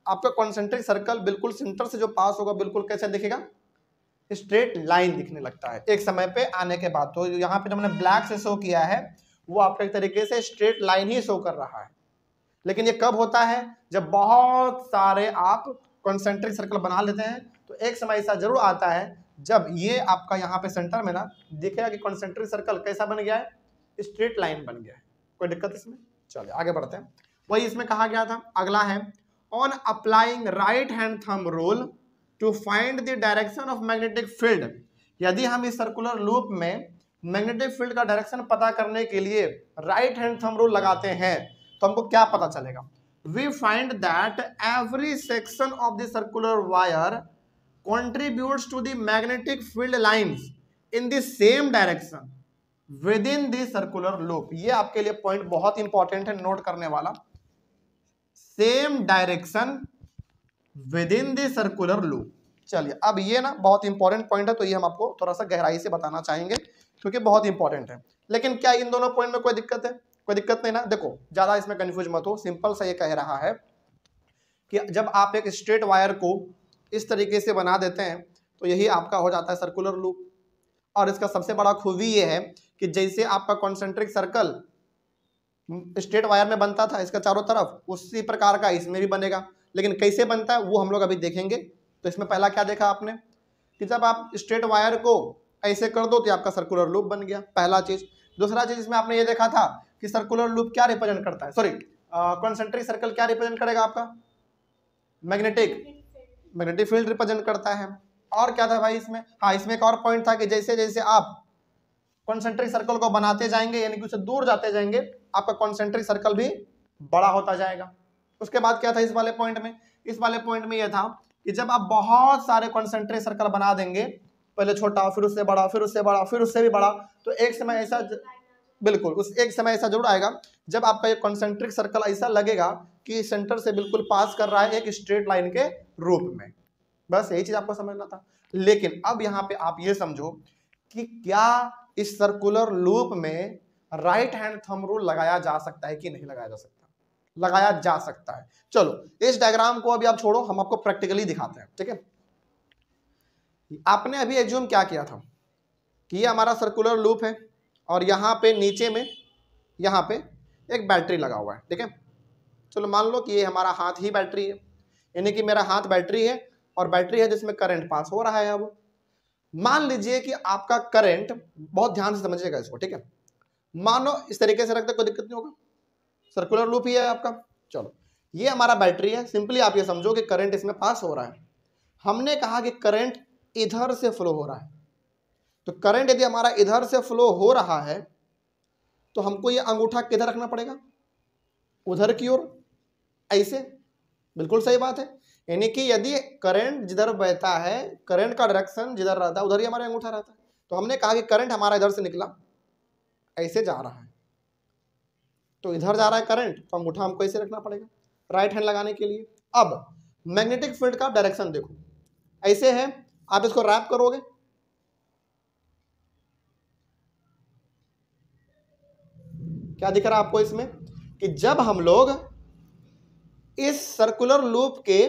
आपका कॉन्सेंट्रिक सर्कल बिल्कुल सेंटर से जो पास होगा, बिल्कुल कैसे दिखेगा, स्ट्रेट लाइन दिखने लगता है एक समय पे आने के बाद। तो यहाँ पे जो मैंने ब्लैक से शो किया है वो आपको एक तरीके से स्ट्रेट लाइन ही शो कर रहा है। लेकिन ये कब होता है, जब बहुत सारे आप कॉन्सेंट्रिक सर्कल बना लेते हैं। तो एक समय ऐसा जरूर आता है जब ये आपका यहाँ पे सेंटर में ना दिखेगा कि कॉन्सेंट्रिक सर्कल कैसा बन गया है, स्ट्रेट लाइन बन गया है। कोई दिक्कत इसमें? चलिए आगे बढ़ते हैं। वही इसमें कहा गया था, अगला है on applying right hand thumb rule to find the direction of magnetic field. यदि हम इस सर्कुलर लूप में मैग्नेटिक फील्ड का डायरेक्शन पता करने के लिए राइट हैंड थंब रूल लगाते हैं तो हमको क्या पता चलेगा? We find that every section of the circular wire contributes to the magnetic field lines in the same direction within the circular loop। ये आपके लिए पॉइंट बहुत इंपॉर्टेंट है, नोट करने वाला। Same direction with in the circular loop. चलिए अब ये ना बहुत इंपॉर्टेंट पॉइंट है, तो ये हम आपको थोड़ा सा गहराई से बताना चाहेंगे क्योंकि बहुत इंपॉर्टेंट है। लेकिन क्या इन दोनों पॉइंट में कोई दिक्कत है? कोई दिक्कत नहीं ना। देखो ज्यादा इसमें कंफ्यूज मत हो, सिंपल सा ये कह रहा है कि जब आप एक स्ट्रेट वायर को इस तरीके से बना देते हैं तो यही आपका हो जाता है सर्कुलर लूप। और इसका सबसे बड़ा खूबी ये है कि जैसे आपका कॉन्सेंट्रिक सर्कल स्ट्रेट वायर में बनता था इसका चारों तरफ, उसी प्रकार का इसमें भी बनेगा। लेकिन कैसे बनता है वो हम लोग अभी देखेंगे। तो इसमें पहला क्या देखा आपने कि जब आप स्ट्रेट वायर को ऐसे कर दो तो आपका सर्कुलर लूप बन गया, पहला चीज। दूसरा चीज इसमें आपने ये देखा था कि सर्कुलर लूप क्या रिप्रेजेंट करता है, सॉरी कॉन्सेंट्रिक सर्कल क्या रिप्रेजेंट करेगा आपका? मैग्नेटिक फील्ड रिप्रेजेंट करता है। और क्या था भाई इसमें? हाँ, इसमें एक और पॉइंट था कि जैसे जैसे आप कॉन्सेंट्रिक सर्कल को बनाते जाएंगे यानी कि उससे दूर जाते जाएंगे, आपका कॉन्सेंट्रिक सर्कल भी बड़ा होता जाएगा। उसके बाद क्या था इस वाले पॉइंट में? इस वाले पॉइंट में यह था कि जब आप बहुत सारे कॉन्सेंट्रिक सर्कल बना देंगे, पहले छोटा, फिर उससे बड़ा, फिर उससे बड़ा, फिर उससे भी बड़ा, तो एक समय ऐसा बिल्कुल उस एक समय ऐसा जरूर आएगा जब आपका ये कॉन्सेंट्रिक सर्कल ऐसा लगेगा कि सेंटर से बिल्कुल पास कर रहा है एक स्ट्रेट लाइन के रूप में। बस यही चीज आपको समझना था। लेकिन अब यहाँ पे आप ये समझो कि क्या इस सर्कुलर लूप में राइट हैंड थंब रूल लगाया जा सकता है कि नहीं लगाया जा सकता? लगाया जा सकता है। चलो इस डायग्राम को अभी आप छोड़ो, हम आपको प्रैक्टिकली दिखाते हैं, ठीक है। आपने अभी एज्यूम क्या किया था कि ये हमारा सर्कुलर लूप है और यहाँ पे नीचे में यहाँ पे एक बैटरी लगा हुआ है, ठीक है। चलो मान लो कि ये हमारा हाथ ही बैटरी है, यानी कि मेरा हाथ बैटरी है और बैटरी है जिसमें करंट पास हो रहा है। अब मान लीजिए कि आपका करंट, बहुत ध्यान से समझिएगा इसको, ठीक है। मानो इस तरीके से रखते कोई दिक्कत नहीं होगा, सर्कुलर लूप ही है आपका। चलो ये हमारा बैटरी है, सिंपली आप ये समझो कि करंट इसमें पास हो रहा है। हमने कहा कि करंट इधर से फ्लो हो रहा है, तो करंट यदि हमारा इधर से फ्लो हो रहा है तो हमको ये अंगूठा किधर रखना पड़ेगा? उधर की ओर, ऐसे। बिल्कुल सही बात है। यानी कि यदि करंट जिधर बहता है, करंट का डायरेक्शन जिधर रहता है उधर ही हमारा अंगूठा रहता है। तो हमने कहा कि करंट हमारा इधर से निकला, ऐसे जा रहा है, तो इधर जा रहा है करंट, तो अंगूठा हमको ऐसे रखना पड़ेगा राइट हैंड लगाने के लिए। अब मैग्नेटिक फील्ड का डायरेक्शन देखो, ऐसे है, आप इसको रैप करोगे, क्या दिख रहा है आपको इसमें कि जब हम लोग इस सर्कुलर लूप के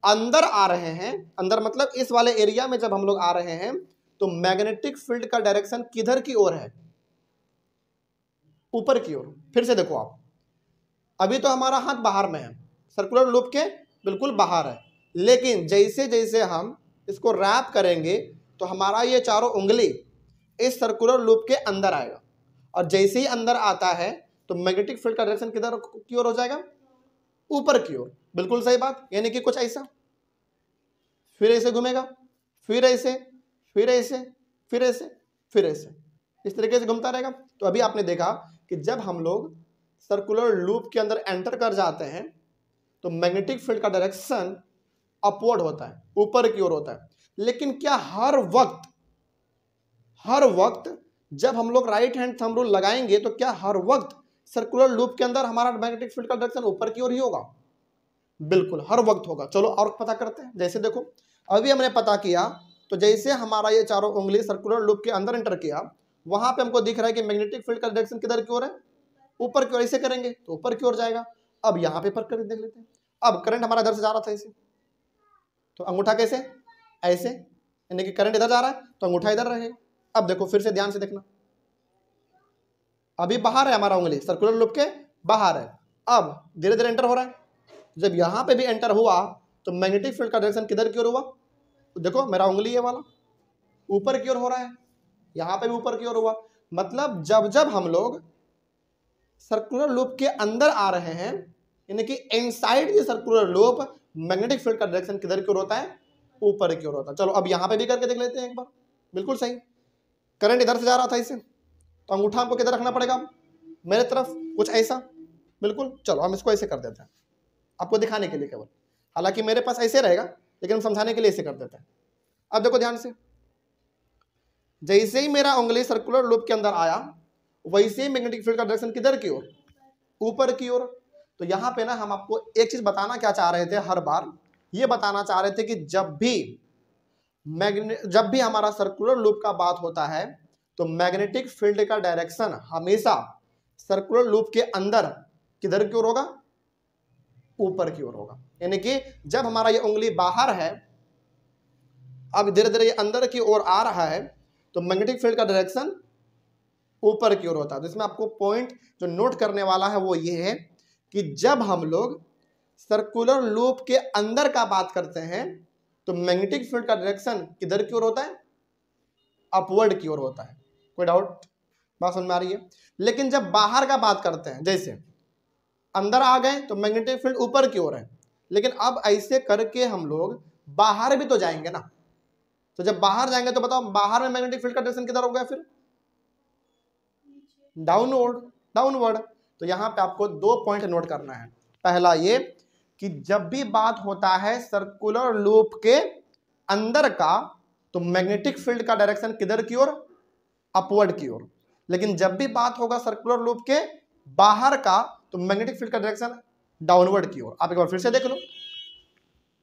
अंदर आ रहे हैं, अंदर मतलब इस वाले एरिया में जब हम लोग आ रहे हैं, तो मैग्नेटिक फील्ड का डायरेक्शन किधर की ओर है? ऊपर की ओर। फिर से देखो आप, अभी तो हमारा हाथ बाहर में है, सर्कुलर लूप के बिल्कुल बाहर है, लेकिन जैसे जैसे हम इसको रैप करेंगे तो हमारा ये चारों उंगली इस सर्कुलर लूप के अंदर आएगा, और जैसे ही अंदर आता है तो मैग्नेटिक फील्ड का डायरेक्शन किधर की ओर हो जाएगा, ऊपर की ओर। बिल्कुल सही बात, यानी कि कुछ ऐसा, फिर ऐसे घूमेगा, फिर ऐसे, फिर ऐसे, फिर ऐसे, फिर ऐसे, इस तरीके से घूमता रहेगा। तो अभी आपने देखा कि जब हम लोग सर्कुलर लूप के अंदर एंटर कर जाते हैं तो मैग्नेटिक फील्ड का डायरेक्शन अपवर्ड होता है, ऊपर की ओर होता है। लेकिन क्या हर वक्त जब हम लोग राइट हैंड थंब रूल लगाएंगे तो क्या हर वक्त सर्कुलर लूप के अंदर हमारा मैग्नेटिक फील्ड का डायरेक्शन ऊपर की ओर ही होगा? बिल्कुल हर वक्त होगा। चलो और पता करते हैं। जैसे देखो अभी हमने पता किया, तो जैसे हमारा ये चारों उंगली सर्कुलर लूप के अंदर एंटर किया, वहां पे हमको दिख रहा है कि मैग्नेटिक फील्ड का डायरेक्शन किधर की ओर है, ऊपर की ओर। ऐसे करेंगे तो ऊपर की ओर जाएगा। अब यहाँ पे पर करके देख लेते हैं। अब करंट हमारा इधर से जा रहा था ऐसे, तो अंगूठा कैसे, ऐसे, यानी कि करंट इधर जा रहा है तो अंगूठा इधर रहेगा। अब देखो फिर से ध्यान से देखना, अभी बाहर है हमारा उंगली, सर्कुलर लूप के बाहर है। अब धीरे धीरे एंटर हो रहा है। जब यहाँ पे भी एंटर हुआ तो मैग्नेटिक फील्ड का डायरेक्शन किधर की ओर हुआ, तो देखो मेरा उंगली ये वाला ऊपर की ओर हो रहा है, यहाँ पे भी ऊपर की ओर हुआ। मतलब जब जब हम लोग सर्कुलर लूप के अंदर आ रहे हैं, यानी कि inside the circular loop, magnetic field का डायरेक्शन किधर की ओर होता है, ऊपर की ओर होता है। चलो अब यहाँ पे भी करके देख लेते हैं एक बार। बिल्कुल सही, करंट इधर से जा रहा था इसे, तो अंगूठा हमको किधर रखना पड़ेगा, मेरे तरफ, कुछ ऐसा। बिल्कुल, चलो हम इसको ऐसे कर देते हैं आपको दिखाने के लिए केवल, हालांकि मेरे पास ऐसे रहेगा लेकिन हम समझाने के लिए ऐसे कर देते हैं। अब देखो ध्यान से, जैसे ही मेरा उंगली सर्कुलर लूप के अंदर आया वैसे ही मैग्नेटिक फील्ड का डायरेक्शन किधर की ओर, ऊपर की ओर। तो यहाँ पे ना हम आपको एक चीज बताना क्या चाह रहे थे, हर बार ये बताना चाह रहे थे कि जब भी हमारा सर्कुलर लूप का बात होता है तो मैग्नेटिक फील्ड का डायरेक्शन हमेशा सर्कुलर लूप के अंदर किधर की ओर होगा, ऊपर की ओर होगा। यानी कि जब हमारा ये उंगली बाहर है, अब धीरे धीरे ये अंदर की ओर आ रहा है, तो मैग्नेटिक फील्ड का डायरेक्शन ऊपर की ओर होता है। तो इसमें आपको पॉइंट जो नोट करने वाला है वो ये है कि जब हम लोग सर्कुलर लूप के अंदर का बात करते हैं तो मैग्नेटिक फील्ड का डायरेक्शन किधर की ओर होता है, अपवर्ड की ओर होता है। कोई डाउट, बात समझ में आ रही है? लेकिन जब बाहर का बात करते हैं, जैसे अंदर आ गए तो मैग्नेटिक फील्ड ऊपर की ओर है, लेकिन अब ऐसे करके हम लोग बाहर भी तो जाएंगे ना। तो जब बाहर जाएंगे तो बताओ बाहर में मैग्नेटिक फील्ड का डायरेक्शन किधर होगा, फिर डाउनवर्ड। तो यहां पे आपको 2 पॉइंट नोट करना है। पहला ये कि जब भी बात होता है सर्कुलर लूप के अंदर का तो मैग्नेटिक फील्ड का डायरेक्शन किधर की ओर, अपवर्ड की ओर। लेकिन जब भी बात होगा सर्कुलर लूप के बाहर का तो मैग्नेटिक फील्ड का डायरेक्शन डाउनवर्ड की ओर। आप एक बार फिर से देख लो,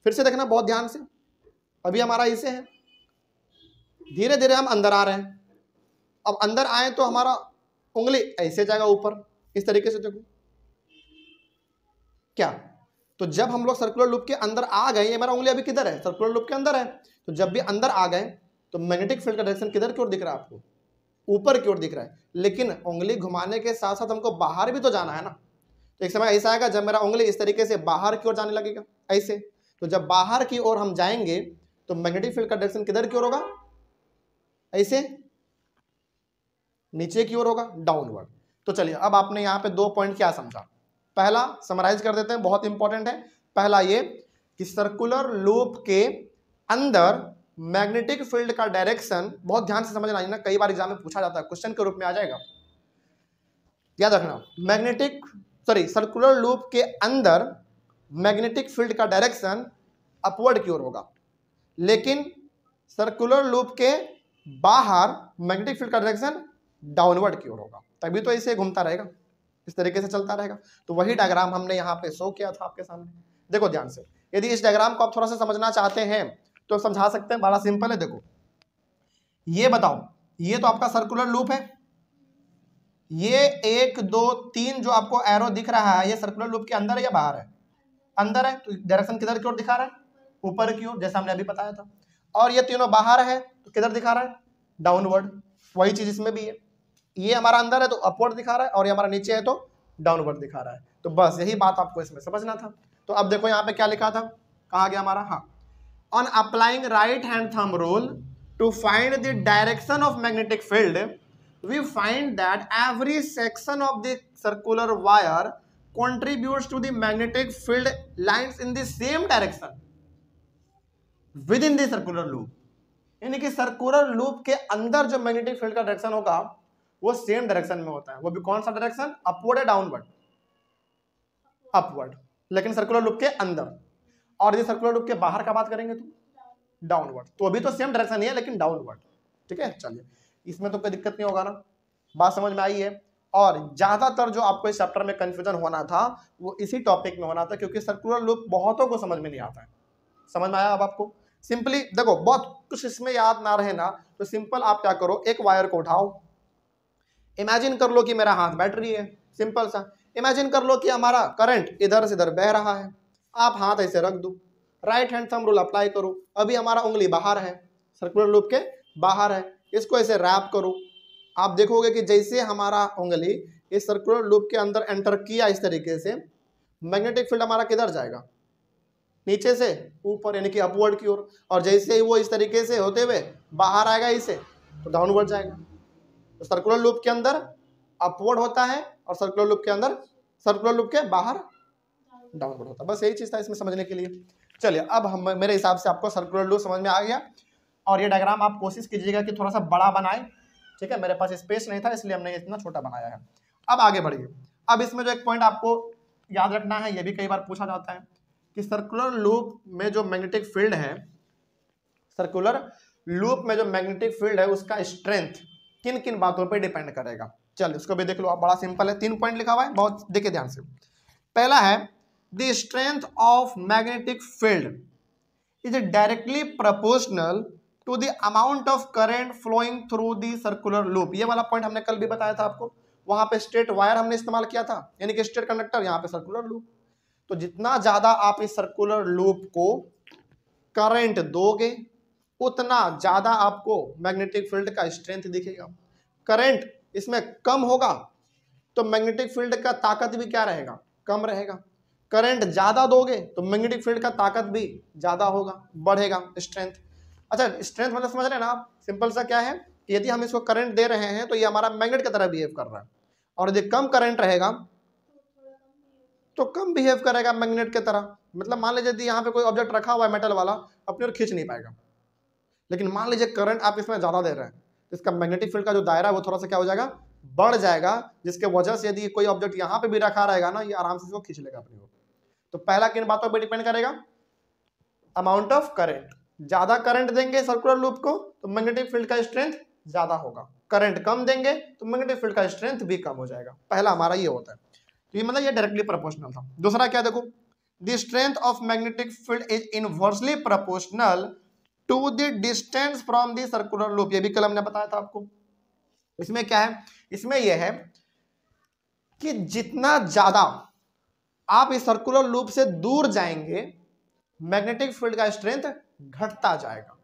फिर से देखना बहुत ध्यान से। अभी हमारा इसे है, धीरे धीरे हम अंदर आ रहे हैं। अब अंदर आए तो हमारा उंगली ऐसे जाएगा ऊपर, इस तरीके से देखो क्या। तो जब हम लोग सर्कुलर लूप के अंदर आ गए, ये हमारा उंगली अभी किधर है, सर्कुलर लूप के अंदर है। तो जब भी अंदर आ गए तो मैग्नेटिक फील्ड का डायरेक्शन किधर की ओर दिख रहा है आपको, ऊपर की ओर दिख रहा है। लेकिन उंगली घुमाने के साथ साथ हमको बाहर भी तो जाना है ना। तो एक समय ऐसा आएगा जब मेरा उंगली इस तरीके से बाहर की ओर जाने लगेगा, ऐसे। तो जब बाहर की ओर हम जाएंगे तो मैग्नेटिक फील्ड का डायरेक्शन किधर की ओर होगा, ऐसे, नीचे की ओर होगा, डाउनवर्ड। तो चलिए अब आपने यहाँ पे 2 पॉइंट क्या समझा। पहला समराइज कर देते हैं, बहुत इंपॉर्टेंट है। पहला ये कि सर्कुलर लूप के अंदर मैग्नेटिक फील्ड का डायरेक्शन, बहुत ध्यान से समझना, ना कई बार एग्जाम में पूछा जाता है, क्वेश्चन के रूप में आ जाएगा, याद रखना। सर्कुलर लूप के अंदर मैग्नेटिक फील्ड का डायरेक्शन अपवर्ड की ओर होगा, लेकिन सर्कुलर लूप के बाहर मैग्नेटिक फील्ड का डायरेक्शन डाउनवर्ड की ओर होगा। तभी तो इसे घूमता रहेगा, इस तरीके से चलता रहेगा। तो वही डायग्राम हमने यहाँ पे शो किया था आपके सामने, देखो ध्यान से। यदि इस डायग्राम को आप थोड़ा सा समझना चाहते हैं तो समझा सकते हैं, बड़ा सिंपल है। देखो ये बताओ, ये तो आपका सर्कुलर लूप है, ये 1 2 3 जो आपको एरो दिख रहा है, ये सर्कुलर लूप के अंदर है या बाहर है, अंदर है। तो डायरेक्शन किधर की ओर दिखा रहा है, ऊपर की ओर, जैसा हमने अभी बताया था। और ये तीनों बाहर है तो किधर दिखा रहा है, डाउनवर्ड। वही चीज इसमें भी है, ये हमारा अंदर है तो अपवर्ड दिखा रहा है, और ये हमारा नीचे है तो डाउनवर्ड दिखा रहा है। तो बस यही बात आपको इसमें समझना था। तो अब देखो यहाँ पे क्या लिखा था, कहा गया हमारा, हाँ, on applying right hand thumb rule to find the direction of magnetic field we find that every section of the circular wire contributes to the magnetic field lines in the same direction within the circular loop. यानी कि circular loop के अंदर जो magnetic field का direction होगा वो same direction में होता है। वो भी कौन सा डायरेक्शन, अपवर्ड या डाउनवर्ड, अपवर्ड, लेकिन सर्कुलर लूप के अंदर। और यदि सर्कुलर लूप के बाहर का बात करेंगे तो डाउनवर्ड। तो अभी तो सेम डायरेक्शन ही है लेकिन डाउनवर्ड। ठीक है, चलिए इसमें तो कोई दिक्कत नहीं होगा ना, बात समझ में आई है। और ज्यादातर जो आपको इस चैप्टर में कंफ्यूजन होना था वो इसी टॉपिक में होना था, क्योंकि सर्कुलर लूप बहुतों को समझ में नहीं आता है। समझ में आया अब आपको? सिंपली देखो, बहुत कुछ इसमें याद ना रहे ना तो सिंपल आप क्या करो, एक वायर को उठाओ, इमेजिन कर लो कि मेरा हाथ बैटरी है, सिंपल सा। इमेजिन कर लो कि हमारा करंट इधर से इधर बह रहा है, आप हाथ ऐसे रख दो, right hand thumb rule apply करो। अभी हमारा उंगली बाहर है, सर्कुलर लूप के बाहर है, इसको ऐसे रैप करो। आप देखोगे कि जैसे हमारा उंगली इस सर्कुलर लूप के अंदर एंटर किया इस तरीके से, मैग्नेटिक फील्ड हमारा किधर जाएगा, नीचे से ऊपर, यानी कि अपवर्ड की ओर। और जैसे ही वो इस तरीके से होते हुए बाहर आएगा इसे, तो डाउनवर्ड जाएगा। तो सर्कुलर लूप के अंदर अपवर्ड होता है और सर्कुलर लूप के अंदर, सर्कुलर लूप के बाहर डाउनवर्ड होता है। बस यही चीज था इसमें समझने के लिए। चलिए अब हम, मेरे हिसाब से आपको सर्कुलर लूप समझ में आ गया। और ये डायग्राम आप कोशिश कीजिएगा कि थोड़ा सा बड़ा बनाए। ठीक है, मेरे पास स्पेस नहीं था इसलिए हमने इतना छोटा बनाया है। अब आगे बढ़िए। अब इसमें जो एक पॉइंट आपको याद रखना है, ये भी कई बार पूछा जाता है कि सर्कुलर लूप में जो मैग्नेटिक फील्ड है, सर्कुलर लूप में जो मैग्नेटिक फील्ड है उसका स्ट्रेंथ किन किन बातों पे डिपेंड करेगा। चलिए उसको भी देख लो आप, बड़ा सिंपल है, 3 पॉइंट लिखा हुआ है, बहुत देखिए ध्यान से। पहला है the strength of magnetic field is directly proportional to the amount of current flowing through the circular loop. ये वाला पॉइंट हमने कल भी बताया था आपको, वहां पे स्ट्रेट वायर हमने इस्तेमाल किया था, यानी कि स्ट्रेट कंडक्टर, यहाँ पे सर्कुलर लूप। तो जितना ज्यादा आप इस सर्कुलर लूप को करंट दोगे उतना ज्यादा आपको मैग्नेटिक फील्ड का स्ट्रेंथ दिखेगा। करंट इसमें कम होगा तो मैग्नेटिक फील्ड का ताकत भी क्या रहेगा, कम रहेगा। करंट ज्यादा दोगे तो मैग्नेटिक फील्ड का ताकत भी ज्यादा होगा, बढ़ेगा स्ट्रेंथ। अच्छा, स्ट्रेंथ मतलब समझ रहे हैं ना आप, सिंपल सा क्या है कि यदि हम इसको करंट दे रहे हैं तो ये हमारा मैग्नेट की तरह बिहेव कर रहा है, और यदि कम करंट रहेगा तो कम बिहेव करेगा मैग्नेट की तरह। मतलब मान लीजिए यदि यहाँ पे कोई ऑब्जेक्ट रखा हुआ है मेटल वाला, अपनी ओर खींच नहीं पाएगा। लेकिन मान लीजिए करंट आप इसमें ज्यादा दे रहे हैं तो इसका मैग्नेटिक फील्ड का जो दायरा है वो थोड़ा सा क्या हो जाएगा, बढ़ जाएगा, जिसके वजह से यदि कोई ऑब्जेक्ट यहाँ पे भी रखा रहेगा ना, ये आराम से इसको खींच लेगा अपनी ओर। तो पहला किन बातों पर डिपेंड करेगा, अमाउंट ऑफ करंट। ज्यादा करंट देंगे सर्कुलर लूप को तो मैग्नेटिक फील्ड का स्ट्रेंथ ज्यादा होगा, करंट कम देंगे तो मैग्नेटिक फील्ड का स्ट्रेंथ भी कम हो जाएगा। पहला हमारा ये होता है, तो ये मतलब ये डायरेक्टली प्रोपोर्शनल था। दूसरा क्या देखो, the strength of magnetic field is inversely proportional to the distance from the circular loop. ये भी कल हमने बताया था आपको। इसमें क्या है, इसमें यह है कि जितना ज्यादा आप इस सर्कुलर लूप से दूर जाएंगे मैग्नेटिक फील्ड का स्ट्रेंथ घटता जाएगा।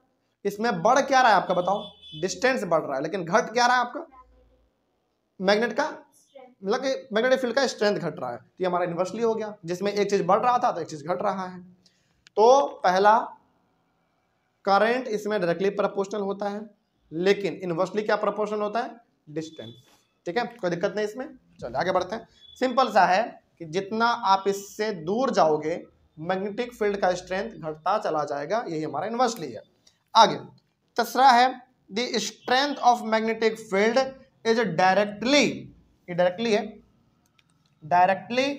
इसमें बढ़ क्या रहा है आपका, बताओ, डिस्टेंस बढ़ रहा है, लेकिन घट क्या रहा है आपका, मैग्नेट का, मतलब कि मैग्नेटिक फील्ड का स्ट्रेंथ घट रहा है। तो ये हमारा इन्वर्सली हो गया, जिसमें एक चीज बढ़ रहा था तो एक चीज घट रहा है। तो पहला करंट इसमें डायरेक्टली प्रोपोर्शनल होता है, लेकिन इन्वर्सली क्या प्रोपोर्शनल होता है, डिस्टेंस। ठीक है, कोई दिक्कत नहीं इसमें। चलिए आगे बढ़ते हैं। सिंपल सा है कि जितना आप इससे दूर जाओगे मैग्नेटिक फील्ड का स्ट्रेंथ घटता चला जाएगा, यही हमारा इन्वर्सली है। आगे तीसरा है the strength of magnetic field is directly, ये डायरेक्टली है, directly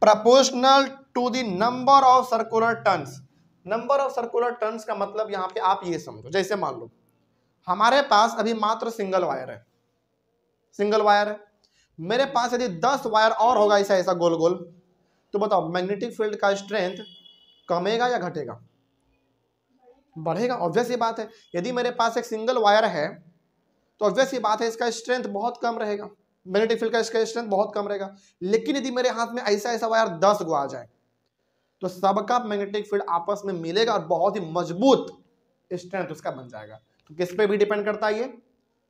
proportional to the number of circular turns. Number of circular turns का मतलब यहां पे आप ये समझो, जैसे मान लो हमारे पास अभी मात्र सिंगल वायर है, सिंगल वायर है, मेरे पास यदि 10 वायर और होगा ऐसा ऐसा गोल गोल, तो बताओ मैग्नेटिक फील्ड का स्ट्रेंथ कमेगा या घटेगा, बढ़ेगा। ऑब्वियस ही बात है, यदि मेरे पास एक सिंगल वायर है तो ऑब्वियस ही बात है इसका स्ट्रेंथ बहुत कम रहेगा, मैग्नेटिक फील्ड का इसका स्ट्रेंथ बहुत कम रहेगा। लेकिन यदि मेरे हाथ में ऐसा ऐसा वायर 10 गो आ जाए तो सबका मैग्नेटिक फील्ड आपस में मिलेगा और बहुत ही मजबूत स्ट्रेंथ उसका बन जाएगा। तो किस पे भी डिपेंड करता है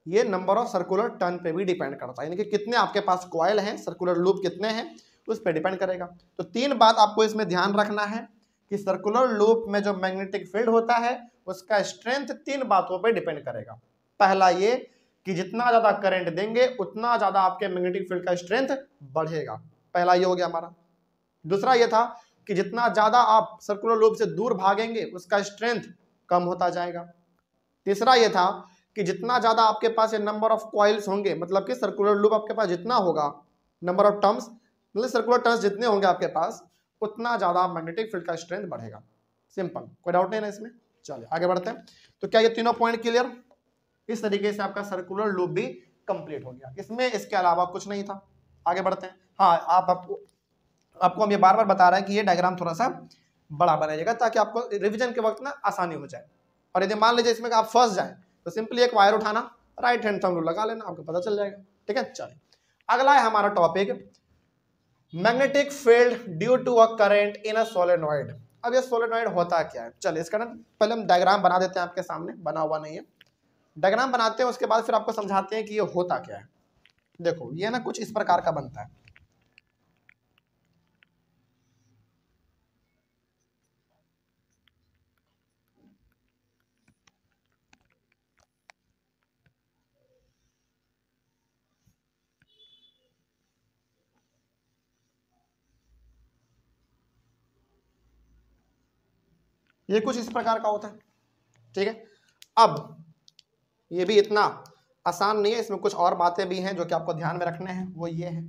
ये नंबर ऑफ सर्कुलर टर्न पे भी डिपेंड करता है, यानी कि कितने आपके पास कॉइल हैं, सर्कुलर लूप कितने हैं, उस पर डिपेंड करेगा। तो 3 बात आपको इसमें ध्यान रखना है कि सर्कुलर लूप में जो मैग्नेटिक फील्ड होता है उसका स्ट्रेंथ 3 बातों पे डिपेंड करेगा। पहला ये कि जितना ज्यादा करंट देंगे उतना ज्यादा आपके मैग्नेटिक फील्ड का स्ट्रेंथ बढ़ेगा। पहला ये हो गया हमारा। दूसरा ये था कि जितना ज्यादा आप सर्कुलर लूप से दूर भागेंगे उसका स्ट्रेंथ कम होता जाएगा। तीसरा ये था कि जितना ज्यादा आपके पास ये नंबर ऑफ कॉइल्स होंगे, मतलब कि सर्कुलर लूप आपके पास जितना होगा, नंबर ऑफ टर्म्स मतलब सर्कुलर टर्म्स जितने होंगे आपके पास, उतना ज्यादा मैग्नेटिक फील्ड का स्ट्रेंथ बढ़ेगा। सिंपल, कोई डाउट नहीं ना इसमें। चलिए आगे बढ़ते हैं। तो क्या ये तीनों पॉइंट क्लियर? इस तरीके से आपका सर्कुलर लूप भी कंप्लीट हो गया। इसमें इसके अलावा कुछ नहीं था। आगे बढ़ते हैं। हाँ, आपको हम ये बार बार बता रहे हैं कि ये डायग्राम थोड़ा सा बड़ा बनाइएगा ताकि आपको रिवीजन के वक्त ना आसानी हो जाए। और यदि मान लीजिए इसमें आप फंस जाए तो सिंपली एक वायर उठाना, राइट हैंड थंब रूल लगा लेना, आपको पता चल जाएगा। ठीक है, चलिए अगला है हमारा topic magnetic field due to a current in a solenoid. अब ये सोलेनॉइड होता क्या है? चलिए इसका ना पहले हम डायग्राम बना देते हैं, आपके सामने बना हुआ नहीं है। डायग्राम बनाते हैं, उसके बाद फिर आपको समझाते हैं कि ये होता क्या है। देखो ये ना कुछ इस प्रकार का बनता है। ये कुछ इस प्रकार का होता है। ठीक है, अब ये भी इतना आसान नहीं है, इसमें कुछ और बातें भी हैं जो कि आपको ध्यान में रखने हैं। वो ये है,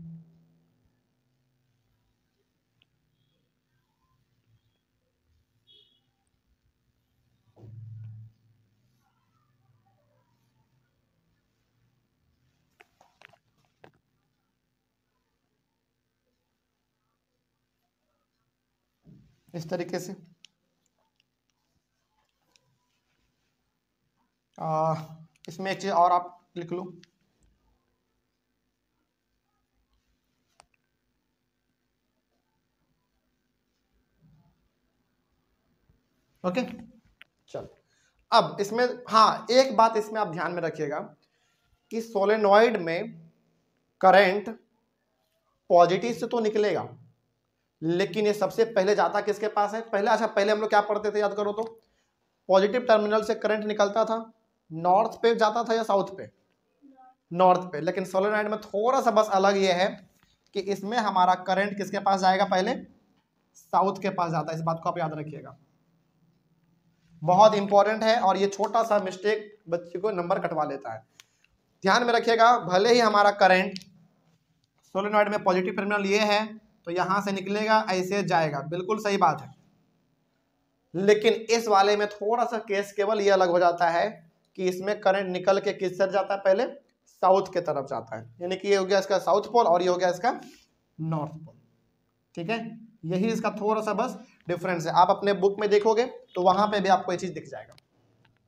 इस तरीके से इसमें एक चीज और आप लिख लो। ओके, चलो अब इसमें हाँ एक बात इसमें आप ध्यान में रखिएगा कि सोलेनॉइड में करंट पॉजिटिव से तो निकलेगा, लेकिन ये सबसे पहले जाता किसके पास है? पहले अच्छा पहले हम लोग क्या पढ़ते थे, याद करो तो। पॉजिटिव टर्मिनल से करंट निकलता था, नॉर्थ पे जाता था या साउथ पे? नॉर्थ पे। लेकिन सोलेनॉइड में थोड़ा सा बस अलग ये है कि इसमें हमारा करंट किसके पास जाएगा? पहले साउथ के पास जाता है। इस बात को आप याद रखिएगा, बहुत इंपॉर्टेंट है। और ये छोटा सा मिस्टेक बच्चे को नंबर कटवा लेता है। ध्यान में रखिएगा, भले ही हमारा करंट सोलेनॉइड में पॉजिटिव टर्मिनल ये है तो यहां से निकलेगा, ऐसे जाएगा, बिल्कुल सही बात है। लेकिन इस वाले में थोड़ा सा केस केवल ये अलग हो जाता है कि इसमें करंट निकल के किस तरफ जाता है? पहले साउथ के तरफ जाता है। यानी कि ये हो गया इसका साउथ पोल और ये हो गया इसका नॉर्थ पोल। ठीक है, यही इसका थोड़ा सा बस डिफरेंस है। आप अपने बुक में देखोगे तो वहां पे भी आपको ये चीज दिख जाएगा।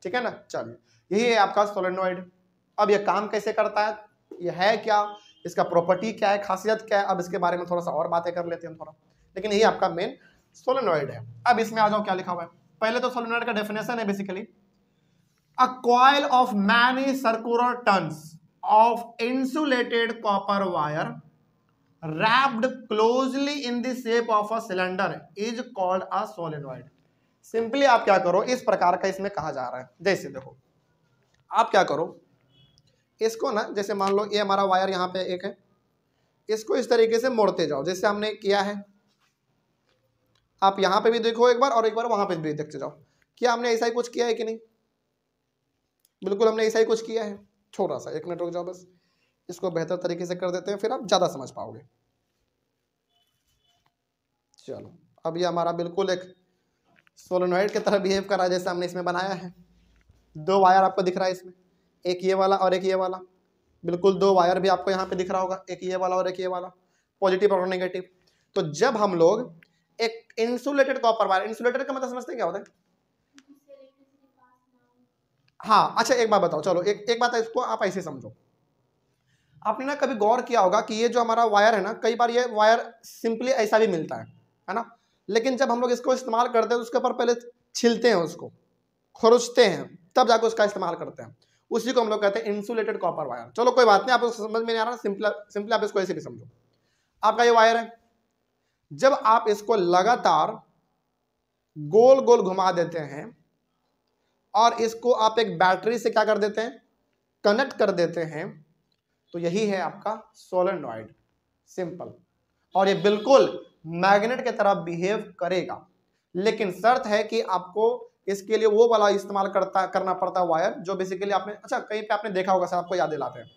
ठीक है ना, चलिए यही है आपका सोलेनॉइड। अब ये काम कैसे करता है, ये है क्या, इसका प्रॉपर्टी क्या है, खासियत क्या है, अब इसके बारे में थोड़ा सा और बातें कर लेते हैं थोड़ा। लेकिन यही आपका मेन सोलेनॉइड है। अब इसमें आ जाओ क्या लिखा हुआ है। पहले तो सोलेनॉइड का डेफिनेशन है basically a coil of many circular turns of insulated copper wire wrapped closely in the shape of a cylinder is called a solenoid। Simply आप क्या करो, इस प्रकार का इसमें कहा जा रहा है। जैसे देखो आप क्या करो, इसको ना जैसे मान लो ये हमारा वायर यहाँ पे एक है, इसको इस तरीके से मोड़ते जाओ जैसे हमने किया है। आप यहाँ पे भी देखो एक बार और एक बार वहां पे भी देखते जाओ। क्या हमने ऐसा ही कुछ किया है कि नहीं? बिल्कुल हमने ऐसा ही कुछ किया है। थोड़ा सा 1 मिनट रुक जाओ, बस इसको बेहतर तरीके से कर देते हैं, फिर आप ज्यादा समझ पाओगे। चलो अब ये हमारा बिल्कुल एक सोलेनॉइड की तरह बिहेव कर रहा है जैसे हमने इसमें बनाया है। 2 वायर आपको दिख रहा है इसमें, एक ये वाला और एक ये वाला। बिल्कुल 2 वायर भी आपको यहाँ पे दिख रहा होगा, एक ये वाला और एक ये वाला, पॉजिटिव और नेगेटिव। तो जब हम लोग एक इंसुलेटेड कॉपर वायर, इंसुलेटेड का मतलब समझते हैं क्या होता है? हाँ अच्छा एक बात बताओ, चलो एक बात है, इसको आप ऐसे समझो। आपने ना कभी गौर किया होगा कि ये जो हमारा वायर है ना, कई बार ये वायर सिंपली ऐसा भी मिलता है ना, लेकिन जब हम लोग इसको इस्तेमाल करते हैं तो उसके ऊपर पहले छिलते हैं, उसको खुरचते हैं, तब जाकर उसका इस्तेमाल करते हैं। उसी को हम लोग कहते हैं इंसुलेटेड कॉपर वायर। चलो कोई बात नहीं, आपको समझ में नहीं आ रहा, सिंपली आप इसको ऐसे भी समझो। आपका ये वायर है, जब आप इसको लगातार गोल गोल घुमा देते हैं और इसको आप एक बैटरी से क्या कर देते हैं? कनेक्ट कर देते हैं तो यही है आपका सोलेनॉइड, सिंपल। और ये बिल्कुल मैग्नेट की तरह बिहेव करेगा, लेकिन शर्त है कि आपको इसके लिए वो वाला इस्तेमाल करना पड़ता है वायर, जो बेसिकली आपने अच्छा कहीं पे आपने देखा होगा, सर आपको याद दिलाते हैं,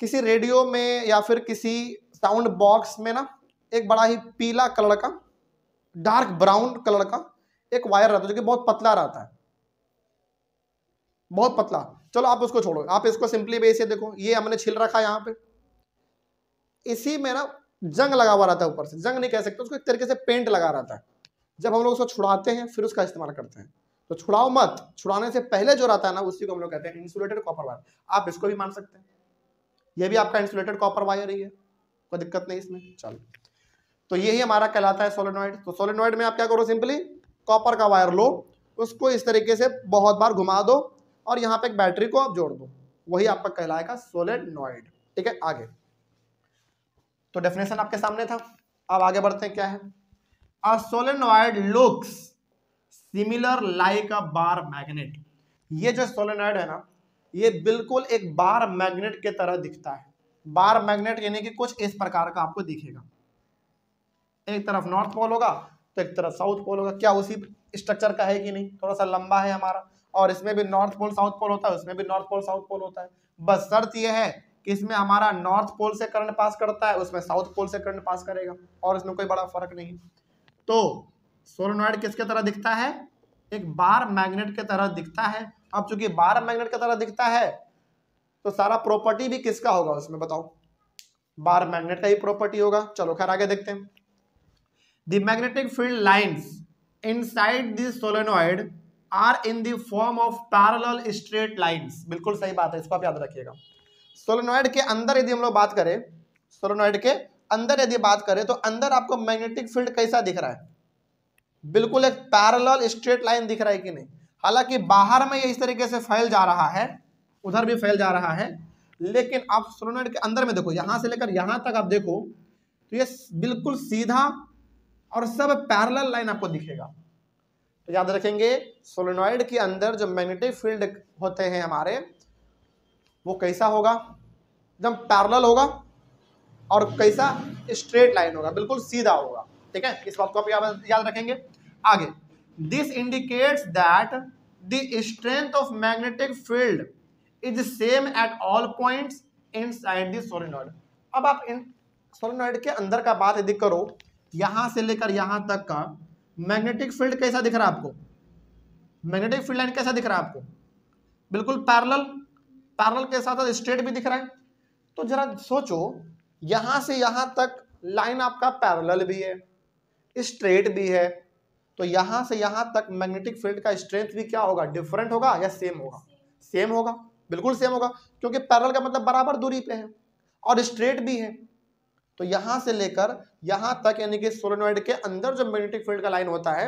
किसी रेडियो में या फिर किसी साउंड बॉक्स में ना एक बड़ा ही पीला कलर का, डार्क ब्राउन कलर का एक वायर रहता है जो कि बहुत पतला रहता है, बहुत पतला। चलो आप उसको छोड़ो, आप इसको सिंपली बेस देखो, ये हमने छिल रखा है यहाँ पे, इसी में ना जंग लगा हुआ रहता है, ऊपर से जंग नहीं कह सकते उसको, एक तरीके से पेंट लगा रहता है। जब हम लोग उसको छुड़ाते हैं फिर उसका इस्तेमाल करते हैं, तो छुड़ाओ मत, छुड़ाने से पहले जो रहता है ना उसी को हम लोग कहते हैं इंसुलेटेड कॉपर वायर। आप इसको भी मान सकते हैं, यह भी आपका इंसुलेटेड कॉपर वायर ही है, कोई दिक्कत नहीं इसमें। चलो, तो यही हमारा कहलाता है सोलेनॉइड। तो सोलेनॉइड में आप क्या करो, सिंपली कॉपर का वायर लो, उसको इस तरीके से बहुत बार घुमा दो और यहाँ पे एक बैटरी को आप जोड़ दो, वही आपका कहलाएगा सोलेनॉइड। ठीक है, आगे तो डेफिनेशन आपके सामने था, अब आगे बढ़ते हैं। क्या है? A solenoid looks similar like a bar magnet. ये जो सोलेनॉइड है ना, ये बिल्कुल एक बार मैग्नेट के तरह दिखता है। बार मैग्नेट यानी कि कुछ इस प्रकार का आपको दिखेगा, एक तरफ नॉर्थ पोल होगा तो एक तरफ साउथ पोल होगा। क्या उसी स्ट्रक्चर का है कि नहीं? थोड़ा सा लंबा है हमारा, और इसमें भी नॉर्थ पोल साउथ पोल होता है, उसमें भी नॉर्थ पोल साउथ पोल होता है। बस शर्त यह है कि इसमें हमारा नॉर्थ पोल से करंट पास करता है, उसमें साउथ पोल से करंट पास करेगा, और इसमें कोई बड़ा फर्क नहीं। तो सोलेनॉइड किसके तरह दिखता है? एक बार मैग्नेट के तरह दिखता है। अब चूंकि बार मैग्नेट की तरह दिखता है तो सारा प्रॉपर्टी भी किसका होगा उसमें, बताओ? बार मैग्नेट का ही प्रॉपर्टी होगा। चलो खैर आगे देखते हैं। The magnetic field lines inside the solenoid are in the form of parallel straight lines। बिल्कुल सही बात है, इसको आप याद रखिएगा। सोलेनॉइड के अंदर यदि हम लोग बात करें, सोलेनॉइड के अंदर यदि बात करें तो अंदर आपको मैग्नेटिक फील्ड कैसा दिख रहा है? बिल्कुल एक पैरेलल स्ट्रेट लाइन दिख रहा है कि नहीं? हालांकि बाहर में ये इस तरीके से फैल जा रहा है, उधर भी फैल जा रहा है, लेकिन आप सोलेनॉइड के अंदर में देखो, यहां से लेकर यहां तक आप देखो तो ये बिल्कुल सीधा और सब पैरेलल लाइन आपको दिखेगा। तो याद रखेंगे, सोलेनॉइड के अंदर जो मैग्नेटिक फील्ड होते हैं हमारे, वो कैसा होगा? एकदम पैरेलल होगा, और कैसा? स्ट्रेट लाइन होगा, बिल्कुल सीधा होगा। ठीक है, इस बात को आप याद रखेंगे। आगे, this indicates that the strength of magnetic field is same at all points inside the solenoid. अब आप इन सोलेनॉइड के अंदर का बात यदि करो, यहां से लेकर यहां तक का मैग्नेटिक फील्ड कैसा दिख रहा है आपको? मैग्नेटिक फील्ड लाइन कैसा दिख रहा है आपको? बिल्कुल पैरेलल, पैरेलल के साथ साथ स्ट्रेट भी दिख रहा है। तो जरा सोचो, यहां से यहां तक लाइन आपका पैरेलल भी है, स्ट्रेट भी है, तो यहां से यहां तक मैग्नेटिक फील्ड का स्ट्रेंथ भी क्या होगा? डिफरेंट होगा या सेम होगा? सेम होगा, बिल्कुल सेम होगा, क्योंकि पैरेलल का मतलब बराबर दूरी पे है, और स्ट्रेट भी है। तो यहां से लेकर यहां तक यानी कि सोलेनॉइड के अंदर जो मैग्नेटिक फील्ड का लाइन होता है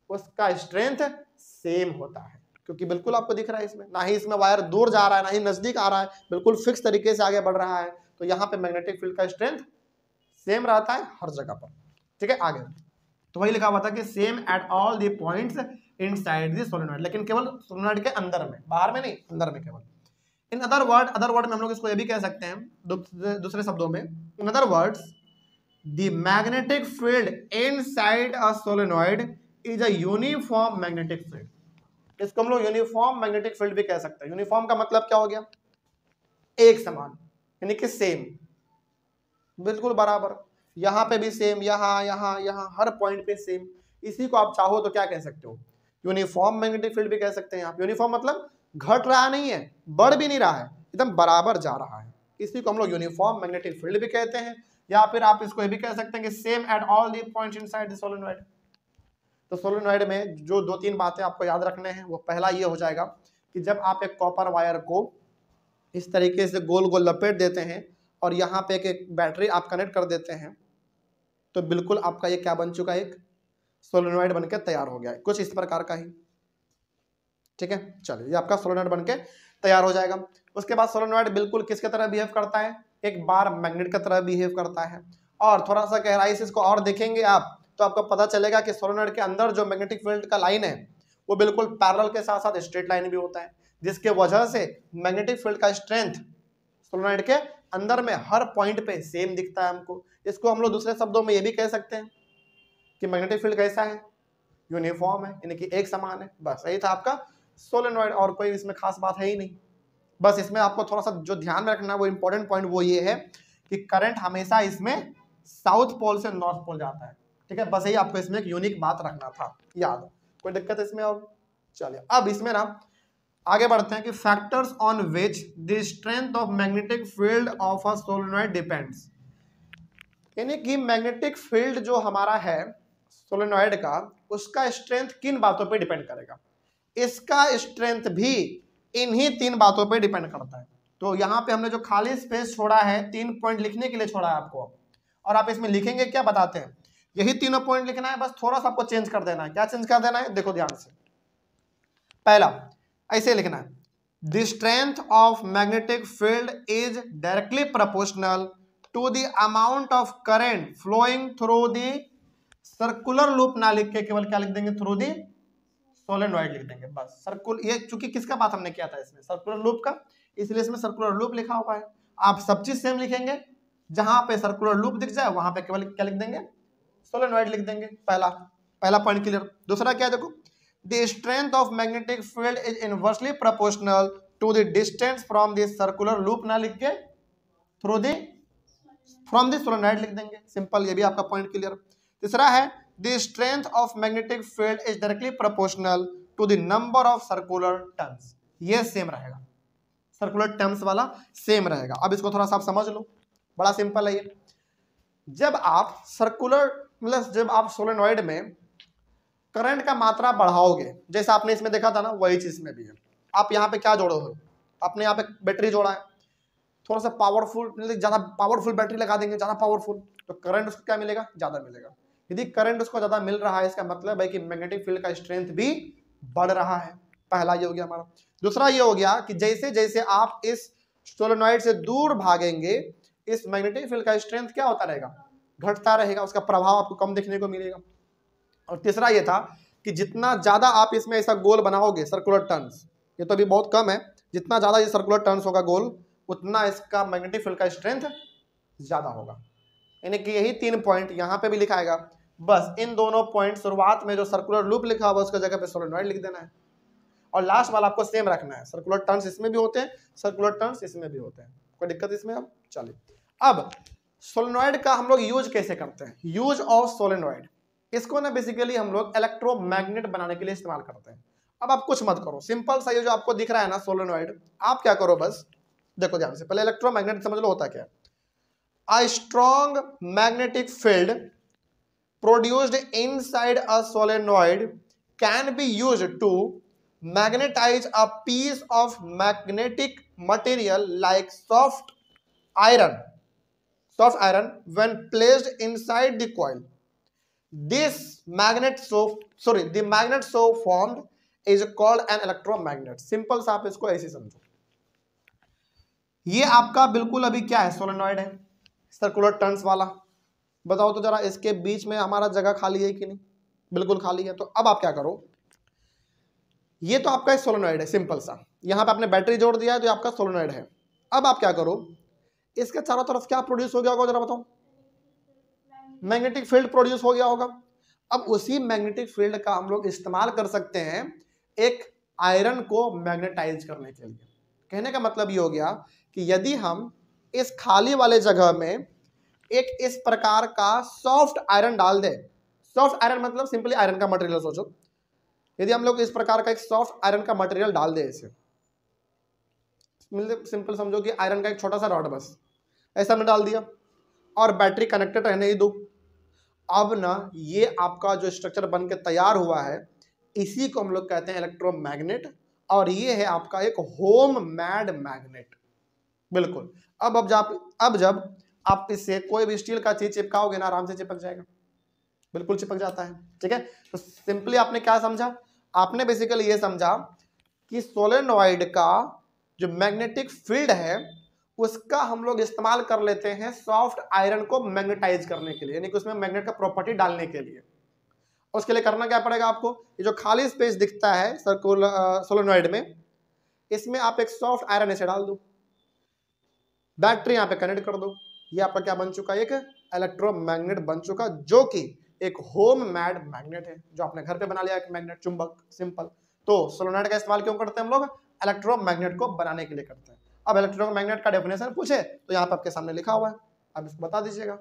उसका स्ट्रेंथ सेम होता है, क्योंकि बिल्कुल आपको दिख रहा है इसमें, ना ही इसमें वायर दूर जा रहा है ना ही नजदीक आ रहा है, बिल्कुल फिक्स तरीके से आगे बढ़ रहा है। तो यहाँ पे मैग्नेटिक फील्ड का स्ट्रेंथ सेम रहता है हर जगह पर। ठीक है, आगे तो वही लिखा हुआ था कि same at all the points inside the solenoid, लेकिन केवल सोलेनॉइड के अंदर में, बाहर में नहीं, अंदर में केवल। इन अदर वर्ड में हम लोग इसको ये भी कह सकते हैं दूसरे शब्दों में, in other words the magnetic field inside a solenoid is a uniform magnetic field. इसको हम लोग यूनिफॉर्म मैग्नेटिक फील्ड भी कह सकते हैं। यूनिफॉर्म का मतलब क्या हो गया? एक समान, यानी कि सेम, बिल्कुल बराबर, यहां पे भी सेम, यहां हर पॉइंट पे सेम। इसी को आप चाहो तो क्या कह सकते हो? यूनिफॉर्म मैग्नेटिक फील्ड भी कह सकते हैं आप। यूनिफॉर्म मतलब घट रहा नहीं है, बढ़ भी नहीं रहा है, एकदम बराबर जा रहा है, इसी को हम लोग यूनिफॉर्म मैग्नेटिक फील्ड भी कहते हैं। या फिर आप इसको ये भी कह सकते हैं कि same at all the points inside the solenoid. तो सोलेनॉइड में जो 2-3 बातें आपको याद रखने हैं, वो पहला ये हो जाएगा कि जब आप एक कॉपर वायर को इस तरीके से गोल गोल लपेट देते हैं और यहाँ पे एक बैटरी आप कनेक्ट कर देते हैं, तो बिल्कुल आपका ये क्या बन चुका है? एक सोलेनॉइड बनकर तैयार हो गया है, कुछ इस प्रकार का ही। ठीक है, चलिए, ये आपका सोलेनॉइड बनके तैयार हो जाएगा। उसके बाद सोलेनॉइड बिल्कुल किसके तरह बिहेव करता है? एक बार मैग्नेट की तरह बिहेव करता है। और थोड़ा सा गहराई से इसको और देखेंगे आप तो आपको पता चलेगा कि सोलेनॉइड के अंदर जो मैग्नेटिक फील्ड का लाइन है वो बिल्कुल पैरेलल के साथ साथ स्ट्रेट लाइन भी होता है। जिसके वजह से मैग्नेटिक फील्ड का स्ट्रेंथ सोलेनॉइड के अंदर में हर पॉइंट पे सेम दिखता है हमको। इसको हम लोग दूसरे शब्दों में ये भी कह सकते हैं कि मैग्नेटिक फील्ड कैसा है, यूनिफॉर्म है, यानी कि एक समान है। बस यही था आपका सोलेनॉइड, और कोई इसमें खास बात है ही नहीं। बस इसमें आपको थोड़ा सा जो ध्यान में रखना, वो इंपॉर्टेंट पॉइंट वो ये है कि करंट हमेशा इसमें साउथ पोल से नॉर्थ पोल जाता है, ठीक है। बस यही आपको इसमें एक यूनिक बात रखना था, याद। कोई दिक्कत इसमें? अब चलिए, अब इसमें ना आगे बढ़ते हैं कि factors on which the strength of magnetic field of a solenoid depends, यानी कि मैग्नेटिक फील्ड जो हमारा है सोलेनॉइड का, उसका स्ट्रेंथ किन बातों पे डिपेंड करेगा। इसका स्ट्रेंथ भी इन्हीं 3 बातों पे डिपेंड करता है। तो यहाँ पे हमने जो खाली स्पेस छोड़ा है 3 पॉइंट लिखने के लिए छोड़ा है आपको, और आप इसमें लिखेंगे क्या, बताते हैं। यही तीनों पॉइंट लिखना है, बस थोड़ा सा आपको चेंज कर देना है। क्या चेंज कर देना है, देखो ध्यान से। पहला ऐसे लिखना है, the strength of magnetic field is directly proportional to the amount of current flowing through the circular loop. ना लिख के केवल क्या लिख देंगे, थ्रू द सोलेनॉइड लिख देंगे, बस। सर्कुलर, ये चूंकि किसका बात हमने किया था इसमें, सर्कुलर लूप का, इसलिए इसमें सर्कुलर लूप लिखा हुआ है। आप सब चीज सेम लिखेंगे, जहां पे सर्कुलर लूप दिख जाए वहां पे केवल क्या लिख देंगे, सोलेनॉइड लिख देंगे। पहला पॉइंट क्लियर। दूसरा क्या, देखो, the strength of magnetic field is inversely proportional to the distance from the circular loop. ना लिख के through the from the solenoid लिख देंगे, सिंपल। ये भी आपका पॉइंट क्लियर। तीसरा है, the strength of magnetic field is directly proportional to the number of circular turns. ये सेम रहेगा, सर्कुलर टर्म्स वाला सेम रहेगा। अब इसको थोड़ा सा आप समझ लो, बड़ा सिंपल है ये। जब आप सर्कुलर, मतलब जब आप सोलेनॉइड में करंट का मात्रा बढ़ाओगे, जैसा आपने इसमें देखा था ना, वही चीज में भी है। आप यहाँ पे क्या जोड़ो हो, आपने यहाँ पे बैटरी जोड़ा है, थोड़ा सा पावरफुल, मतलब ज्यादा पावरफुल बैटरी लगा देंगे, ज्यादा पावरफुल, तो करंट उसको क्या मिलेगा, ज्यादा मिलेगा। यदि करंट उसको ज्यादा मिल रहा है, इसका मतलब है कि मैग्नेटिक फील्ड का स्ट्रेंथ भी बढ़ रहा है। पहला ये हो गया हमारा। दूसरा ये हो गया कि जैसे जैसे आप इस सोलेनॉइड से दूर भागेंगे, इस मैग्नेटिक फील्ड का स्ट्रेंथ क्या होता रहेगा, घटता रहेगा, उसका प्रभाव आपको कम देखने को मिलेगा। और तीसरा ये था कि जितना ज्यादा आप इसमें ऐसा गोल बनाओगे सर्कुलर टर्न्स, ये तो अभी बहुत कम है, जितना ज्यादा ये सर्कुलर टर्न्स होगा गोल, उतना इसका मैग्नेटिक फील्ड का स्ट्रेंथ ज्यादा होगा। यानी कि यही 3 पॉइंट यहाँ पे भी लिखाएगा। बस इन दोनों पॉइंट शुरुआत में जो सर्कुलर लूप लिखा हुआ उसका जगह पे सोलेनॉइड लिख देना है, और लास्ट वाला आपको सेम रखना है। सर्कुलर टर्न्स इसमें भी होते हैं, सर्कुलर टर्न्स इसमें भी होते हैं, कोई दिक्कत इसमें? अब चलिए, अब सोलेनॉइड का हम लोग यूज कैसे करते हैं। यूज ऑफ सोलेनॉइड, इसको ना बेसिकली हम लोग इलेक्ट्रोमैग्नेट बनाने के लिए इस्तेमाल करते हैं। अब आप कुछ मत करो, सिंपल सा ये जो आपको दिख रहा है ना सोलेनॉइड, आप क्या करो, बस देखो ध्यान से। पहले इलेक्ट्रोमैग्नेट समझ लो होता क्या है। A strong magnetic field produced inside a solenoid can be used to magnetize a piece of magnetic material like soft iron when placed inside the coil. The magnet so formed is called an electromagnet. Simple सा आप इसको ऐसे समझो। ये आपका बिल्कुल अभी क्या है, सोलेनॉइड है, सर्कुलर टर्न्स वाला। बताओ तो जरा, इसके बीच में हमारा जगह खाली है कि नहीं, बिल्कुल खाली है। तो अब आप क्या करो, ये तो आपका सोलेनॉइड है सिंपल सा, यहाँ पे आपने बैटरी जोड़ दिया है तो आपका सोलेनॉइड है। अब आप क्या करो, इसके चारों तरफ क्या प्रोड्यूस हो गया होगा, जरा बताओ, मैग्नेटिक फील्ड प्रोड्यूस हो गया होगा। अब उसी मैग्नेटिक फील्ड का हम लोग इस्तेमाल कर सकते हैं एक आयरन को मैग्नेटाइज करने के लिए। कहने का मतलब ये हो गया कि यदि हम इस खाली वाले जगह में एक इस प्रकार का सॉफ्ट आयरन डाल दे, सॉफ्ट आयरन मतलब सिंपली आयरन का मटेरियल सोचो, यदि हम लोग इस प्रकार का एक सॉफ्ट आयरन का मटेरियल डाल दे, इसे सिंपल समझो कि आयरन का एक छोटा सा रॉड, बस ऐसा हमने डाल दिया, और बैटरी कनेक्टेड रहने ही दो। अब ना ये आपका जो स्ट्रक्चर बन के तैयार हुआ है, इसी को हम लोग कहते हैं इलेक्ट्रोमैग्नेट, और ये है आपका एक होम मेड मैग्नेट। बिल्कुल। अब जब आप इससे कोई भी स्टील का चीज चिपकाओगे ना, आराम से चिपक जाएगा, बिल्कुल चिपक जाता है। ठीक है, तो सिंपली आपने क्या समझा, आपने बेसिकली ये समझा कि सोलेनॉइड का जो मैग्नेटिक फील्ड है उसका हम लोग इस्तेमाल कर लेते हैं सॉफ्ट आयरन को मैग्नेटाइज करने के लिए, यानी कि उसमें मैग्नेट का प्रॉपर्टी डालने के लिए। उसके लिए करना क्या पड़ेगा आपको, ये जो खाली स्पेस दिखता है सर्कुलर सोलेनॉइड में, इसमें आप एक सॉफ्ट आयरन ऐसे डाल दो, बैटरी यहाँ पे कनेक्ट कर दो, ये आपका क्या बन चुका है, एक इलेक्ट्रोमैग्नेट बन चुका, जो कि एक होम मेड मैग्नेट है, जो आपने घर पे बना लिया एक मैग्नेट, चुंबक, सिंपल। तो सोलेनॉइड का इस्तेमाल क्यों करते हैं हम लोग, इलेक्ट्रोमैग्नेट को बनाने के लिए करते हैं। अब इलेक्ट्रोमैग्नेट का डेफिनेशन पूछे तो यहाँ पे आपके सामने लिखा हुआ है, आप इसको बता दीजिएगा,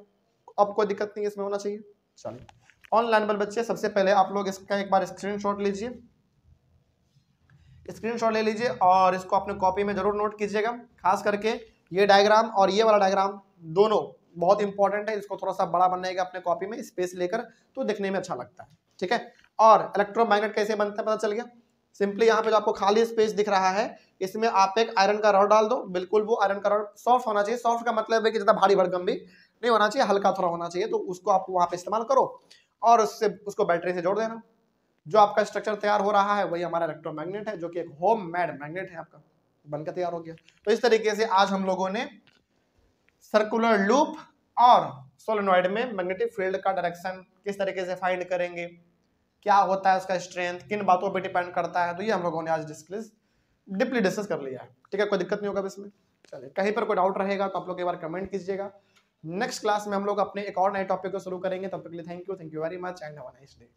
अब कोई दिक्कत नहीं है, इसमें होना चाहिए। चलिए ऑनलाइन बल बच्चे, सबसे पहले आप लोग इसका एक बार स्क्रीनशॉट लीजिए, स्क्रीनशॉट ले लीजिए और इसको अपने कॉपी में जरूर नोट कीजिएगा। खास करके ये डायग्राम और ये वाला डायग्राम दोनों बहुत इंपॉर्टेंट है, इसको थोड़ा सा बड़ा बनाएगा अपने कॉपी में, स्पेस लेकर, तो देखने में अच्छा लगता है, ठीक है। और इलेक्ट्रोमैग्नेट कैसे बनता है पता चल गया। सिंपली यहाँ पे जो आपको खाली स्पेस दिख रहा है, इसमें आप एक आयरन का रॉड डाल दो, बिल्कुल वो आयरन का रॉड सॉफ्ट होना चाहिए, सॉफ्ट का मतलब है कि ज्यादा भारी भरकम भी नहीं होना चाहिए, हल्का थोड़ा होना चाहिए, तो उसको आप वहाँ पे इस्तेमाल करो और उससे उसको बैटरी से जोड़ देना। जो आपका स्ट्रक्चर तैयार हो रहा है वही हमारा इलेक्ट्रोमैग्नेट है, जो कि एक होम मेड मैग्नेट है, आपका बनकर तैयार हो गया। तो इस तरीके से आज हम लोगों ने सर्कुलर लूप और सोलेनॉइड में मैग्नेटिक फील्ड का डायरेक्शन किस तरीके से फाइंड करेंगे, क्या होता है उसका स्ट्रेंथ, किन बातों पे डिपेंड करता है, तो ये हम लोगों ने आज डीपली डिस्कस कर लिया है, ठीक है। कोई दिक्कत नहीं होगा इसमें। चलिए कहीं पर कोई डाउट रहेगा तो आप लोग एक बार कमेंट कीजिएगा। नेक्स्ट क्लास में हम लोग अपने एक और नए टॉपिक को शुरू करेंगे, तब तक के लिए thank you very much and have a nice day.